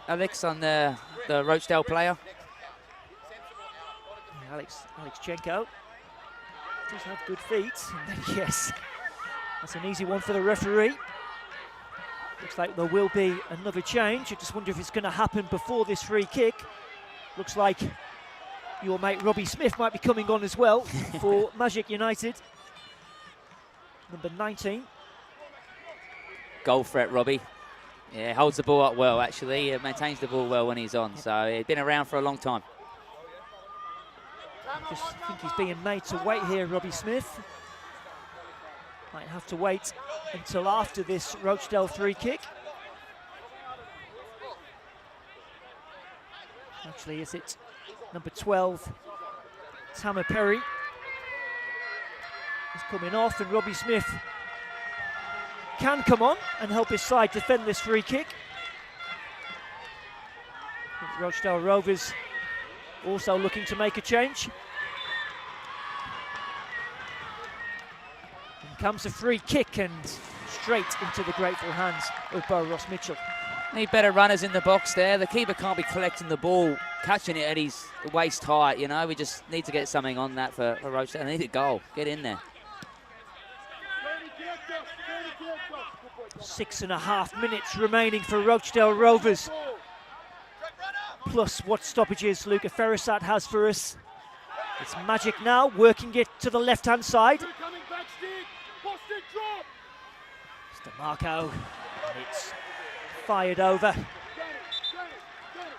Alex on the Rochedale player. Alexchenko does have good feet. And then, yes, that's an easy one for the referee. Looks like there will be another change. I just wonder if it's going to happen before this free kick. Looks like your mate Robbie Smith might be coming on as well for Magic United. Number 19. Goal threat, Robbie. Yeah, holds the ball up well, actually. He maintains the ball well when he's on. So he's been around for a long time. I just think he's being made to wait here, Robbie Smith. Might have to wait until after this Rochedale free kick. Actually, is it number 12, Tammer Perry? He's coming off, and Robbie Smith can come on and help his side defend this free kick. Rochdale Rovers also looking to make a change. And comes a free kick and straight into the grateful hands of Bo Ross Mitchell. Need better runners in the box there. The keeper can't be collecting the ball, catching it at his waist height, you know. We just need to get something on that for Rochdale. They need a goal. Get in there. 6.5 minutes remaining for Rochdale Rovers. Plus what stoppages Luca Ferrisat has for us. It's Magic now, working it to the left-hand side. It's DeMarco, and it's fired over.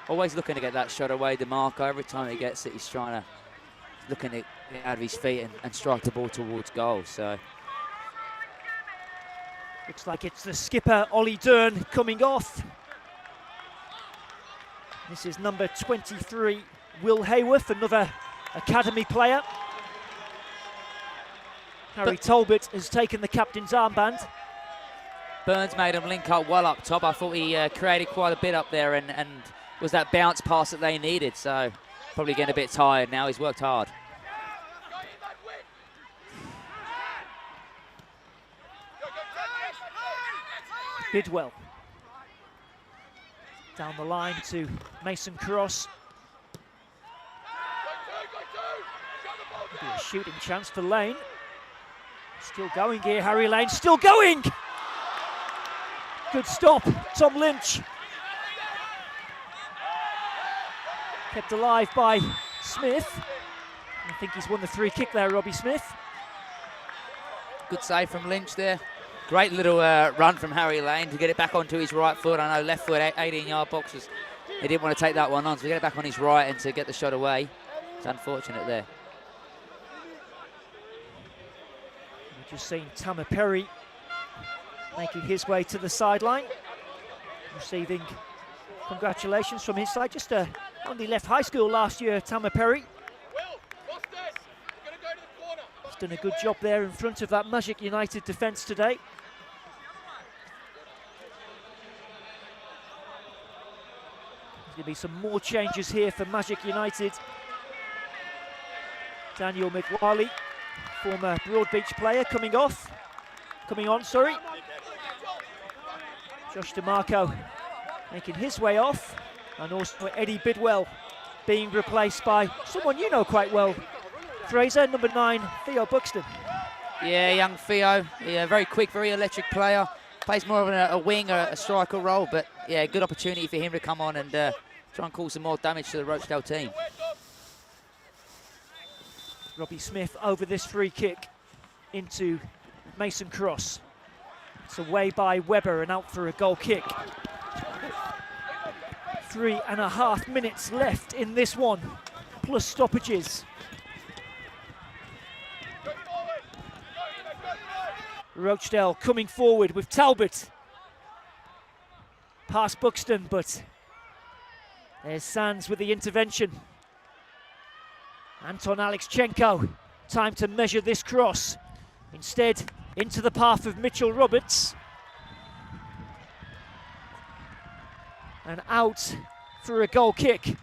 Always looking to get that shot away, DeMarco. Every time he gets it, he's trying to, looking to get out of his feet and strike the ball towards goal, so. Looks like it's the skipper, Ollie Dern, coming off. This is number 23, Will Hayworth, another academy player. Harry Talbot has taken the captain's armband. Burns made him link up well up top. I thought he created quite a bit up there and was that bounce pass that they needed. So probably getting a bit tired now. He's worked hard. Bidwell. Down the line to Mason Cross. Maybe a shooting chance for Lane. Still going here, Harry Lane, still going! Good stop, Tom Lynch. Kept alive by Smith. I think he's won the free kick there, Robbie Smith. Good save from Lynch there. Great little run from Harry Lane to get it back onto his right foot. I know left foot, 18-yard boxes. He didn't want to take that one on, so to get it back on his right and to get the shot away. It's unfortunate there. We've just seen Tama Perry making his way to the sideline, receiving congratulations from his side. Just only left high school last year, Tama Perry. He's done a good job there in front of that Magic United defence today. There's going to be some more changes here for Magic United. Daniel McWally, former Broadbeach player, coming on, sorry. Josh DeMarco making his way off, and also Eddie Bidwell being replaced by someone you know quite well, Fraser, number 9, Theo Buxton. Yeah, young Theo, yeah, very quick, very electric player. Plays more of a wing or a striker role, but yeah, good opportunity for him to come on and try and cause some more damage to the Rochedale team. Robbie Smith over this free kick into Mason Cross. It's away by Webber and out for a goal kick. 3.5 minutes left in this one, plus stoppages. Rochedale coming forward with Talbot. Past Buxton, but there's Sands with the intervention. Anton Alexchenko, time to measure this cross. Instead, into the path of Mitchell Roberts. And out for a goal kick.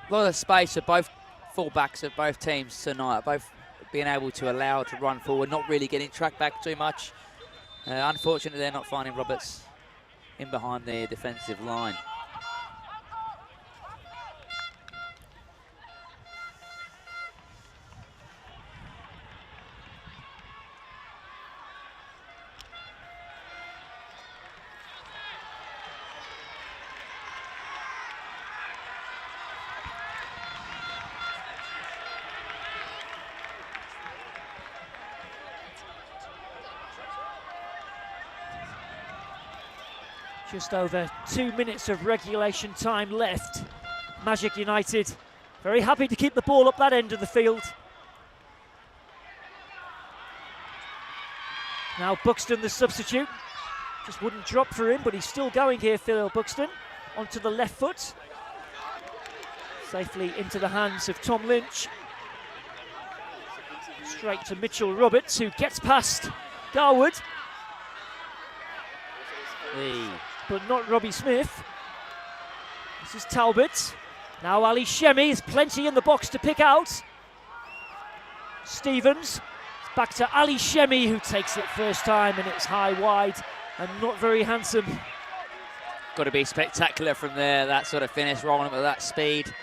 A lot of space for both fullbacks of both teams tonight, both being able to allow to run forward, not really getting tracked back too much. Unfortunately, they're not finding Roberts in behind their defensive line. Just over 2 minutes of regulation time left. Magic United very happy to keep the ball up that end of the field. Now Buxton, the substitute. Just wouldn't drop for him, but he's still going here, Phil Buxton. Onto the left foot. Safely into the hands of Tom Lynch. Straight to Mitchell Roberts, who gets past Garwood. But not Robbie Smith. This is Talbot. Now Ali Shemi is plenty in the box to pick out. Stevens. It's back to Ali Shemi, who takes it first time, and it's high wide and not very handsome. Got to be spectacular from there, that sort of finish, rolling up with that speed.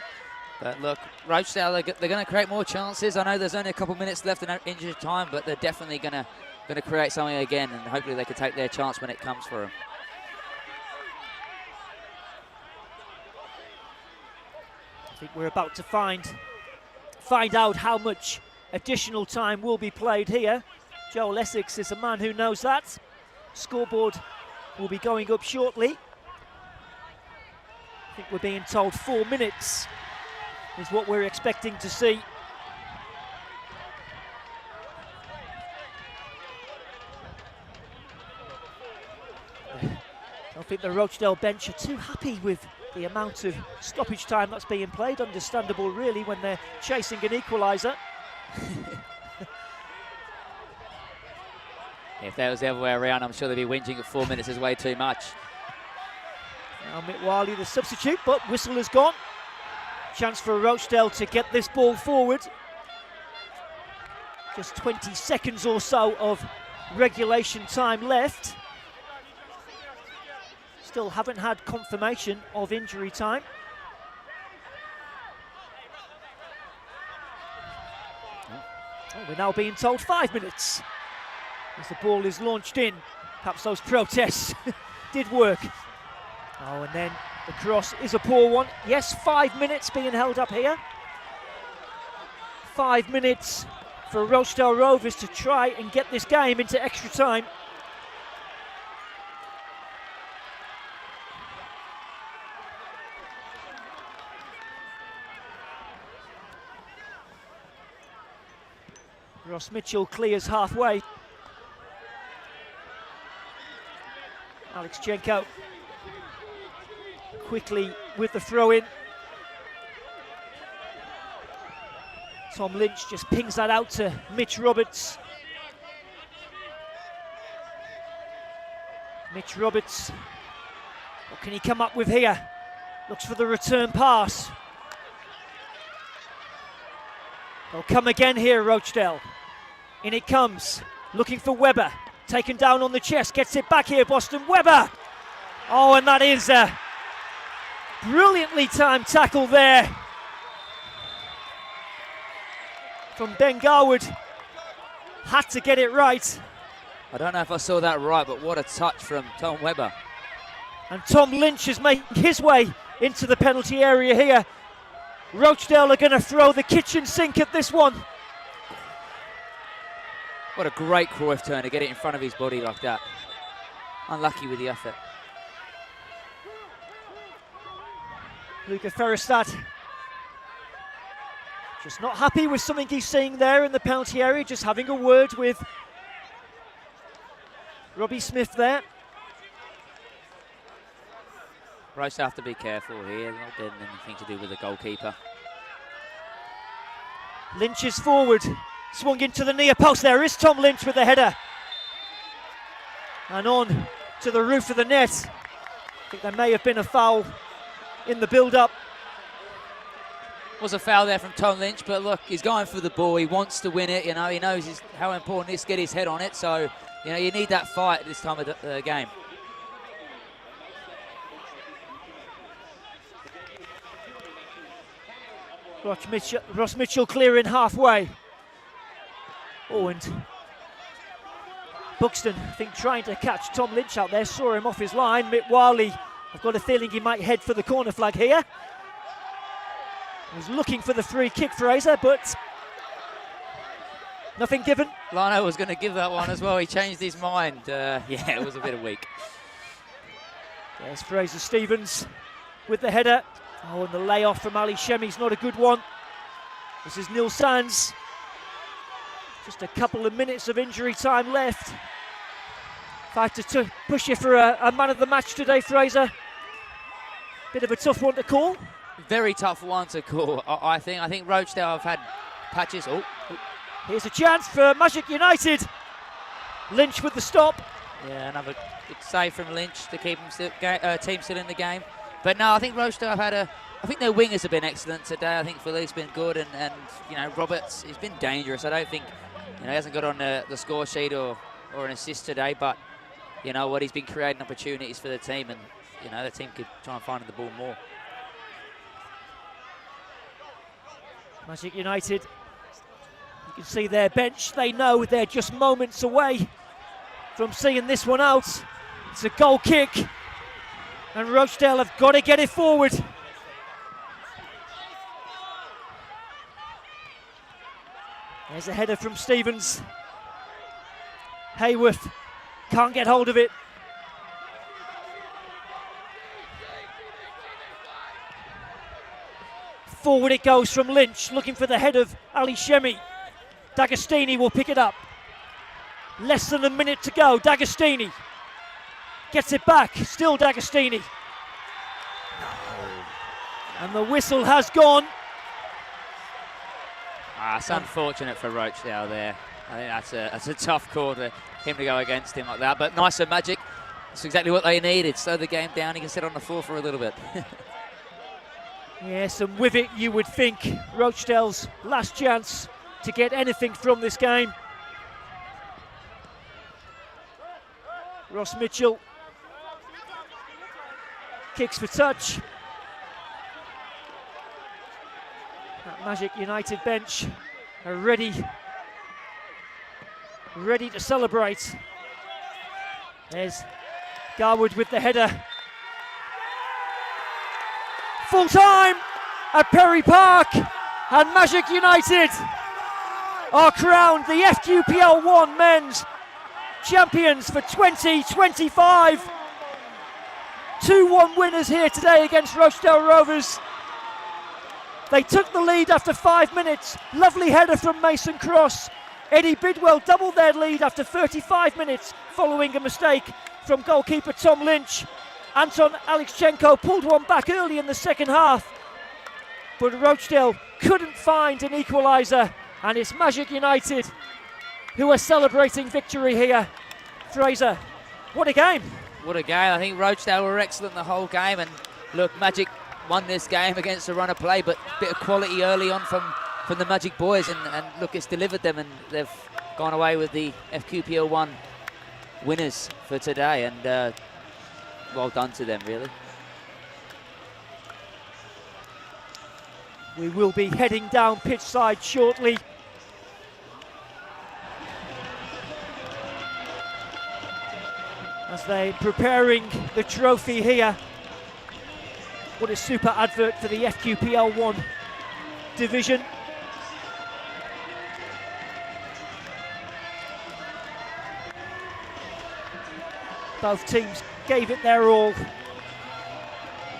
But look, Rochedale, they're going to create more chances. I know there's only a couple minutes left in injured time, but they're definitely going to create something again, and hopefully they can take their chance when it comes for them. I think we're about to find out how much additional time will be played here. Joel Essex is a man who knows that. Scoreboard will be going up shortly. I think we're being told 4 minutes is what we're expecting to see. I think the Rochedale bench are too happy with the amount of stoppage time that's being played. Understandable, really, when they're chasing an equaliser. If that was the other way around, I'm sure they'd be whinging at 4 minutes is way too much. Now Mitwali, the substitute, but whistle has gone. Chance for Rochedale to get this ball forward. Just 20 seconds or so of regulation time left. Still haven't had confirmation of injury time. We're now being told 5 minutes as the ball is launched in. Perhaps those protests did work. Oh, and then the cross is a poor one. Yes, 5 minutes being held up here. 5 minutes for Rochedale Rovers to try and get this game into extra time. Ross Mitchell clears halfway. Alex Jenko quickly with the throw in. Tom Lynch just pings that out to Mitch Roberts. Mitch Roberts, what can he come up with here? Looks for the return pass. They'll come again here, Rochedale. In it comes, looking for Webber. Taken down on the chest, gets it back here, Boston. Webber! Oh, and that is a brilliantly timed tackle there from Ben Garwood. Had to get it right. I don't know if I saw that right, but what a touch from Tom Webber. And Tom Lynch is making his way into the penalty area here. Rochedale are going to throw the kitchen sink at this one. What a great Cruyff turn to get it in front of his body like that. Unlucky with the effort. Luca Ferrestad just not happy with something he's seeing there in the penalty area, just having a word with Robbie Smith there. Rochedale have to be careful here, not getting anything to do with the goalkeeper. Lynch is forward, swung into the near post. There is Tom Lynch with the header. And on to the roof of the net. I think there may have been a foul in the build-up. Was a foul there from Tom Lynch, but look, he's going for the ball. He wants to win it, you know. He knows how important it is to get his head on it. So, you know, you need that fight this time of the game. Ross Mitchell clearing halfway. Oh, and Buxton, I think, trying to catch Tom Lynch out there, saw him off his line. Mick Wiley, I've got a feeling he might head for the corner flag here. He was looking for the free kick, Fraser, but nothing given. Lano was going to give that one as well. He changed his mind. Yeah, it was a bit weak. There's Fraser Stevens with the header. Oh, and the layoff from Ali Shemi's not a good one. This is Neil Sands. Just a couple of minutes of injury time left. If I had to push you for a man of the match today, Fraser, bit of a tough one to call. Very tough one to call, I think. I think Rochedale have had patches. Oh. Here's a chance for Magic United. Lynch with the stop. Yeah, another good save from Lynch to keep team still in the game. But no, I think Rochedale have had I think their wingers have been excellent today. I think Philippe's been good, and you know, Roberts, he's been dangerous. I don't think, you know, he hasn't got on the score sheet or an assist today, but you know what, he's been creating opportunities for the team, and you know, the team could try and find the ball more. Magic United, you can see their bench. They know they're just moments away from seeing this one out. It's a goal kick, and Rochedale have got to get it forward. There's a header from Stevens. Hayworth can't get hold of it. Forward it goes from Lynch, looking for the head of Ali Shemi. D'Agostini will pick it up. Less than a minute to go. D'Agostini gets it back. Still D'Agostini. And the whistle has gone. It's unfortunate for Rochedale there. I think that's a tough call to him to go against him like that. But nice of Magic. That's exactly what they needed. Slow the game down. He can sit on the floor for a little bit. Yes, and with it, you would think Rochedale's last chance to get anything from this game. Ross Mitchell kicks for touch. That Magic United bench are ready ready to celebrate. There's Garwood with the header. Full time at Perry Park, and Magic United are crowned the FQPL 1 men's champions for 2025. 2-1 winners here today against Rochedale Rovers. They took the lead after 5 minutes. Lovely header from Mason Cross. Eddie Bidwell doubled their lead after 35 minutes following a mistake from goalkeeper Tom Lynch. Anton Alexchenko pulled one back early in the second half, but Rochedale couldn't find an equaliser, and it's Magic United who are celebrating victory here. Fraser, what a game. What a game. I think Rochedale were excellent the whole game, and look, Magic won this game against a run of play, but a bit of quality early on from the Magic boys, and look, it's delivered them, and they've gone away with the FQPL 1 winners for today, and well done to them, really. We will be heading down pitch side shortly. As they're preparing the trophy here. What a super advert for the FQPL 1 division. Both teams gave it their all.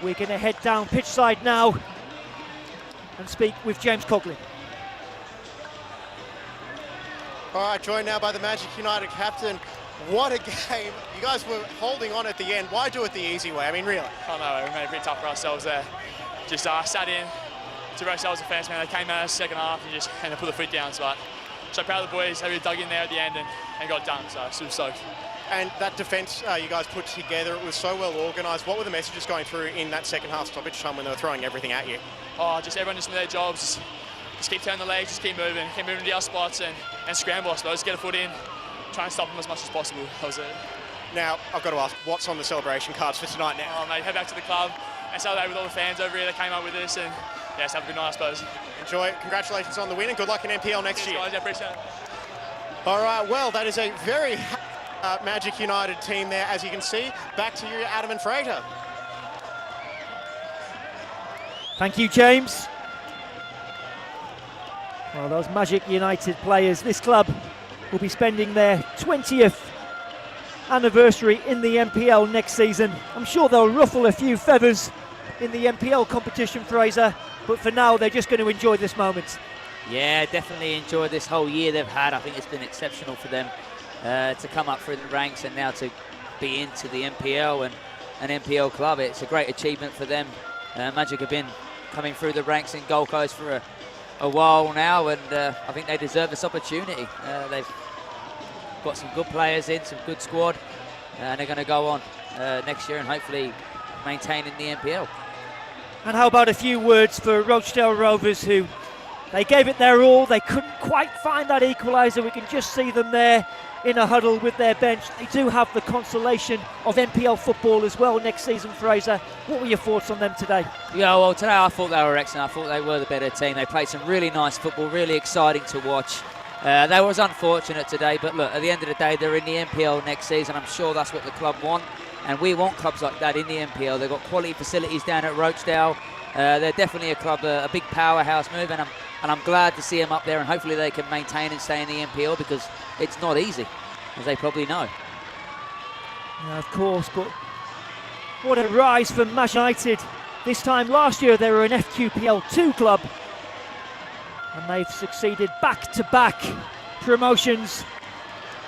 We're going to head down pitch side now and speak with James Coughlin. All right, joined now by the Magic United captain. What a game. You guys were holding on at the end. Why do it the easy way? I mean, really? Oh no, we made it pretty tough for ourselves there. Just sat in to Rochedale's defence, man. They came out in the second half and they put the foot down. But so proud of the boys. They really dug in there at the end and got done. So super stoked. And that defence you guys put together, it was so well organised. What were the messages going through in that second half stoppage time when they were throwing everything at you? Oh, just everyone just knew their jobs. Just keep turning the legs, just keep moving to our spots and scramble, I suppose. Get a foot in, try and stop them as much as possible. That was it. Now, I've got to ask, what's on the celebration cards for tonight now? Oh, mate, head back to the club and celebrate with all the fans over here that came up with us, and yeah, just have a good night, I suppose. Enjoy it. Congratulations on the win and good luck in NPL next year. Guys, I appreciate it. All right, well, that is a very Magic United team there, as you can see. Back to you, Adam and Frater. Thank you, James. Well, those Magic United players, this club will be spending their 20th anniversary in the NPL next season. I'm sure they'll ruffle a few feathers in the NPL competition, Fraser, but for now they're just going to enjoy this moment. Yeah, definitely enjoy this whole year they've had. I think it's been exceptional for them to come up through the ranks and now to be into the NPL and an NPL club. It's a great achievement for them. Magic have been coming through the ranks in Gold Coast for a while now, and I think they deserve this opportunity. They've got some good players in, some good squad, and they're going to go on next year and hopefully maintain in the NPL. And how about a few words for Rochedale Rovers, who they gave it their all. They couldn't quite find that equaliser. We can just see them there in a huddle with their bench. They do have the consolation of NPL football as well next season, Fraser. What were your thoughts on them today? Yeah, well, today I thought they were excellent. I thought they were the better team. They played some really nice football, really exciting to watch. They was unfortunate today, but look, at the end of the day, they're in the NPL next season. I'm sure that's what the club want, and we want clubs like that in the NPL. They've got quality facilities down at Rochedale. They're definitely a club, a big powerhouse move, and I'm glad to see them up there, and hopefully they can maintain and stay in the NPL, because it's not easy, as they probably know. Yeah, of course, but what a rise for Magic United. This time last year they were an FQPL 2 club, and they've succeeded back-to-back promotions.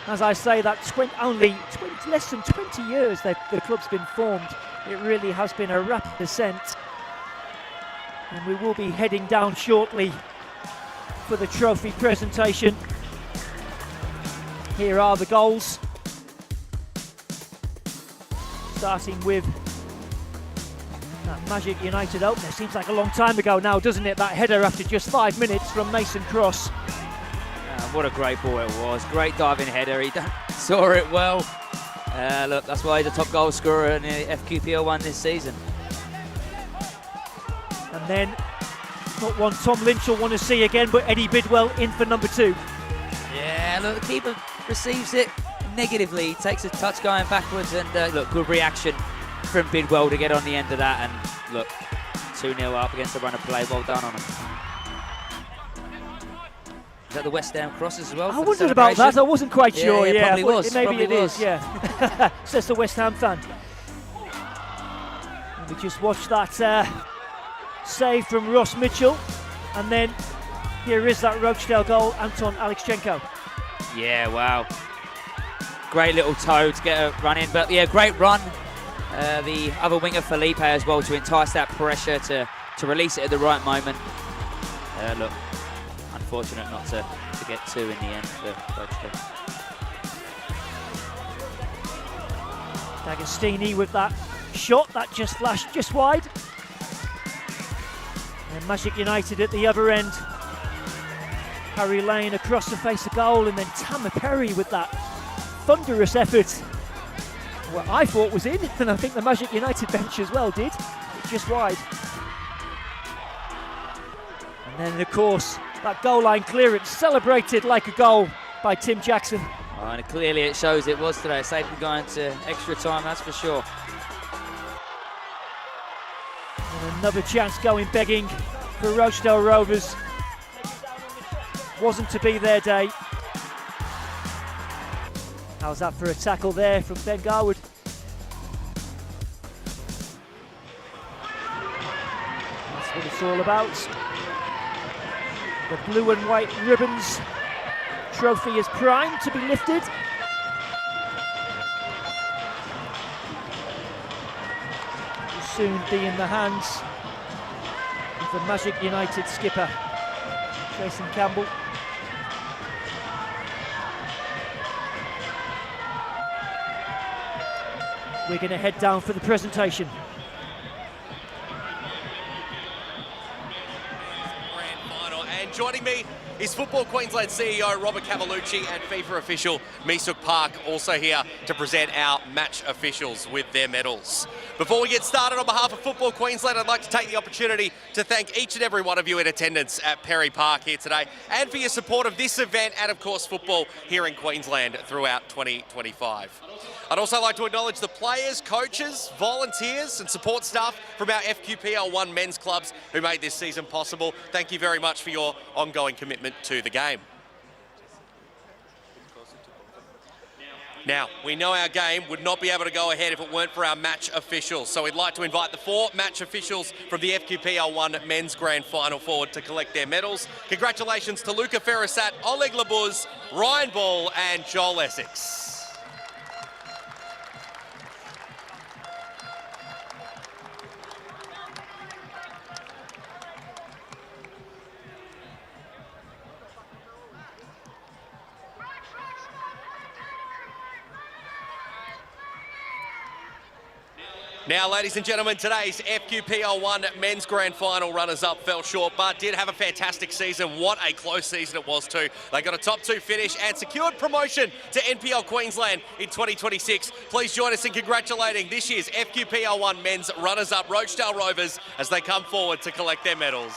As I say, that's less than 20 years that the club's been formed. It really has been a rapid descent. And we will be heading down shortly for the trophy presentation. Here are the goals. Starting with that Magic United opener. Seems like a long time ago now, doesn't it? That header after just 5 minutes from Mason Cross. What a great ball it was. Great diving header. He saw it well. Look, that's why he's a top goal scorer in the FQPL 1 this season. And then, not one Tom Lynch will want to see again, but Eddie Bidwell in for number 2. Yeah, look, the keeper receives it negatively. He takes a touch going backwards, and look, good reaction from Bidwell to get on the end of that. And look, 2-0 up against the run of play. Well done on him. Is that the West Ham crosses as well? I wondered about that. I wasn't quite sure. Yeah, probably was. Maybe probably it was. is. Yeah, says the West Ham fan. And we just watched that save from Ross Mitchell, and then here is that Rochedale goal, Anton Alexchenko. Yeah, wow. Great little toe to get a run in, but yeah, great run. The other winger, Felipe, as well, to entice that pressure to release it at the right moment. Look, unfortunate not to get two in the end for Rochedale. D'Agostini with that shot that just flashed just wide. And Magic United at the other end. Harry Lane across the face of goal, and then Tammy Perry with that thunderous effort. What I thought was in, and I think the Magic United bench as well did. Just wide. And then, of course, that goal line clearance celebrated like a goal by Tim Jackson. Oh, and clearly it shows it was today. Safe from going to extra time, that's for sure. And another chance going begging for Rochedale Rovers. Wasn't to be their day. How's that for a tackle there from Ben Garwood? That's what it's all about. The blue and white ribbons trophy is primed to be lifted. Will soon be in the hands of the Magic United skipper, Jason Campbell. We're going to head down for the presentation. Grand final, and joining me is Football Queensland CEO Robert Cavalucci and FIFA official Misuk Park, also here to present our match officials with their medals. Before we get started, on behalf of Football Queensland, I'd like to take the opportunity to thank each and every one of you in attendance at Perry Park here today, and for your support of this event and, of course, football here in Queensland throughout 2025. I'd also like to acknowledge the players, coaches, volunteers and support staff from our FQPL 1 men's clubs who made this season possible. Thank you very much for your ongoing commitment to the game. Now, we know our game would not be able to go ahead if it weren't for our match officials. So we'd like to invite the 4 match officials from the FQPL 1 men's grand final forward to collect their medals. Congratulations to Luca Ferrasat, Oleg Labuz, Ryan Ball and Joel Essex. Now, ladies and gentlemen, today's FQPL 1 men's grand final runners-up fell short, but did have a fantastic season. What a close season it was too. They got a top 2 finish and secured promotion to NPL Queensland in 2026. Please join us in congratulating this year's FQPL 1 men's runners-up Rochedale Rovers as they come forward to collect their medals.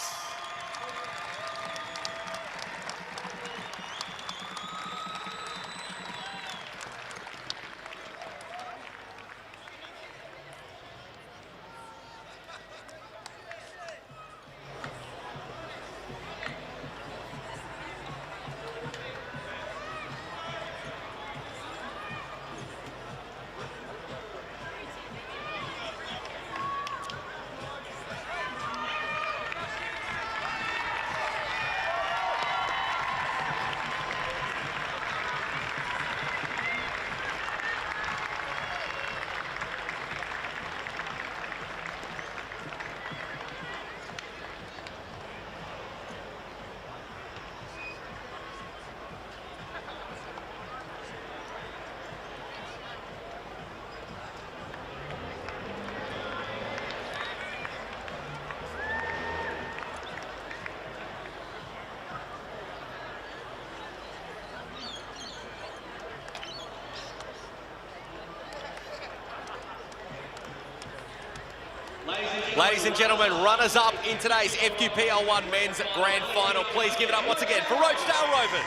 Ladies and gentlemen, runners-up in today's FQPL 1 men's grand final. Please give it up once again for Rochedale Rovers.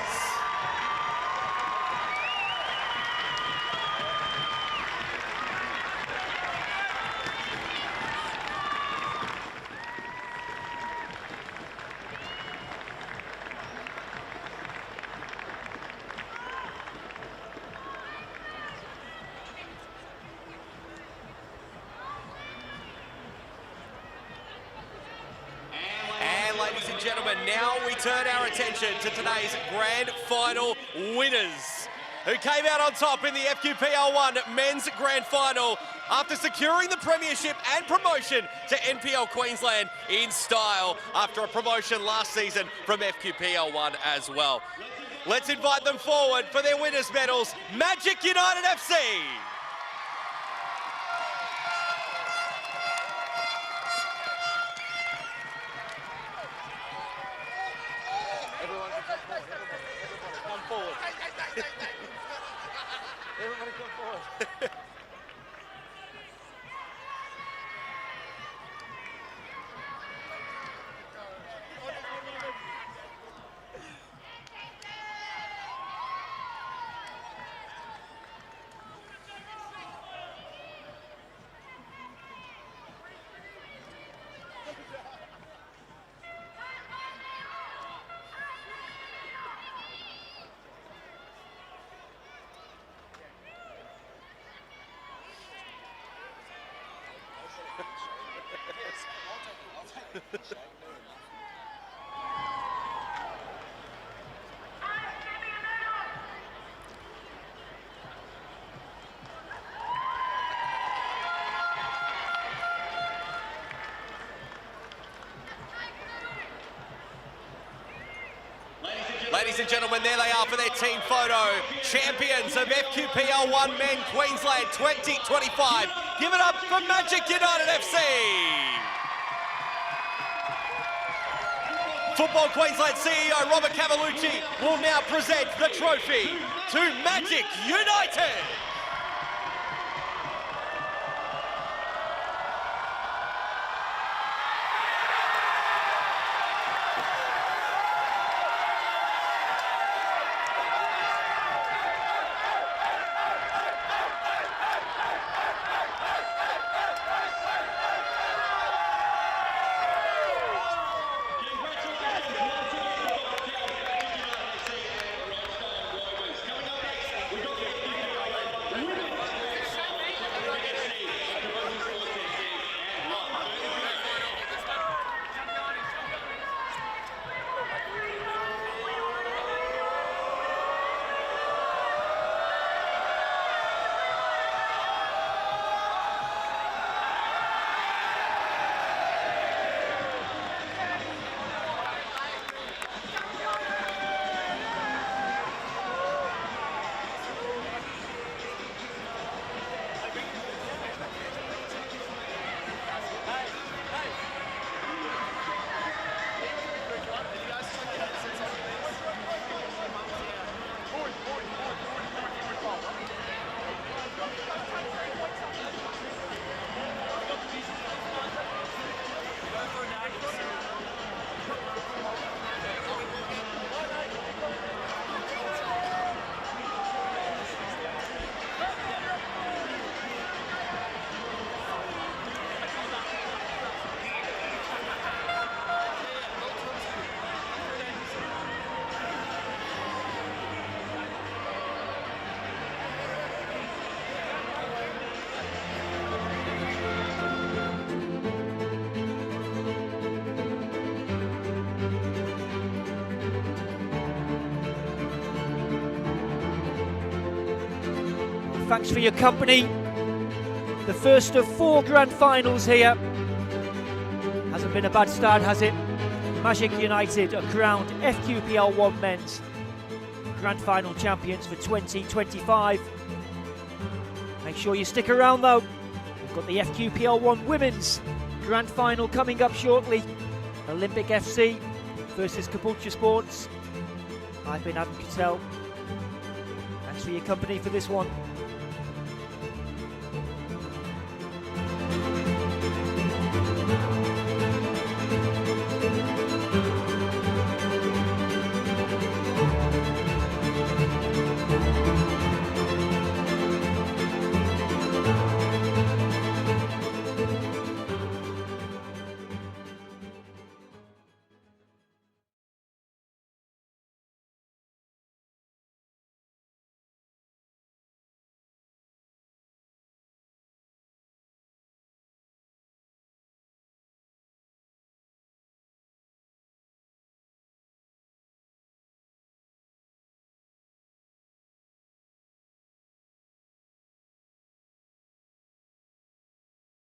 and gentlemen, now we turn our attention to today's grand final winners, who came out on top in the FQPL 1 men's grand final after securing the premiership and promotion to NPL Queensland in style after a promotion last season from FQPL 1 as well. Let's invite them forward for their winners' medals, Magic United FC. Everyone come forward. Everybody come forward. Ladies and gentlemen, there they are for their team photo. Champions of FQPL 1 Men Queensland 2025. Give it up for Magic United FC. Football Queensland CEO Robert Cavalucci will now present the trophy to Magic United. Thanks for your company. The first of 4 grand finals here. Hasn't been a bad start, has it? Magic United are crowned FQPL 1 Men's Grand Final champions for 2025. Make sure you stick around though. We've got the FQPL 1 Women's Grand Final coming up shortly. Olympic FC versus Capulture Sports. I've been Adam Cattell. Thanks for your company for this one.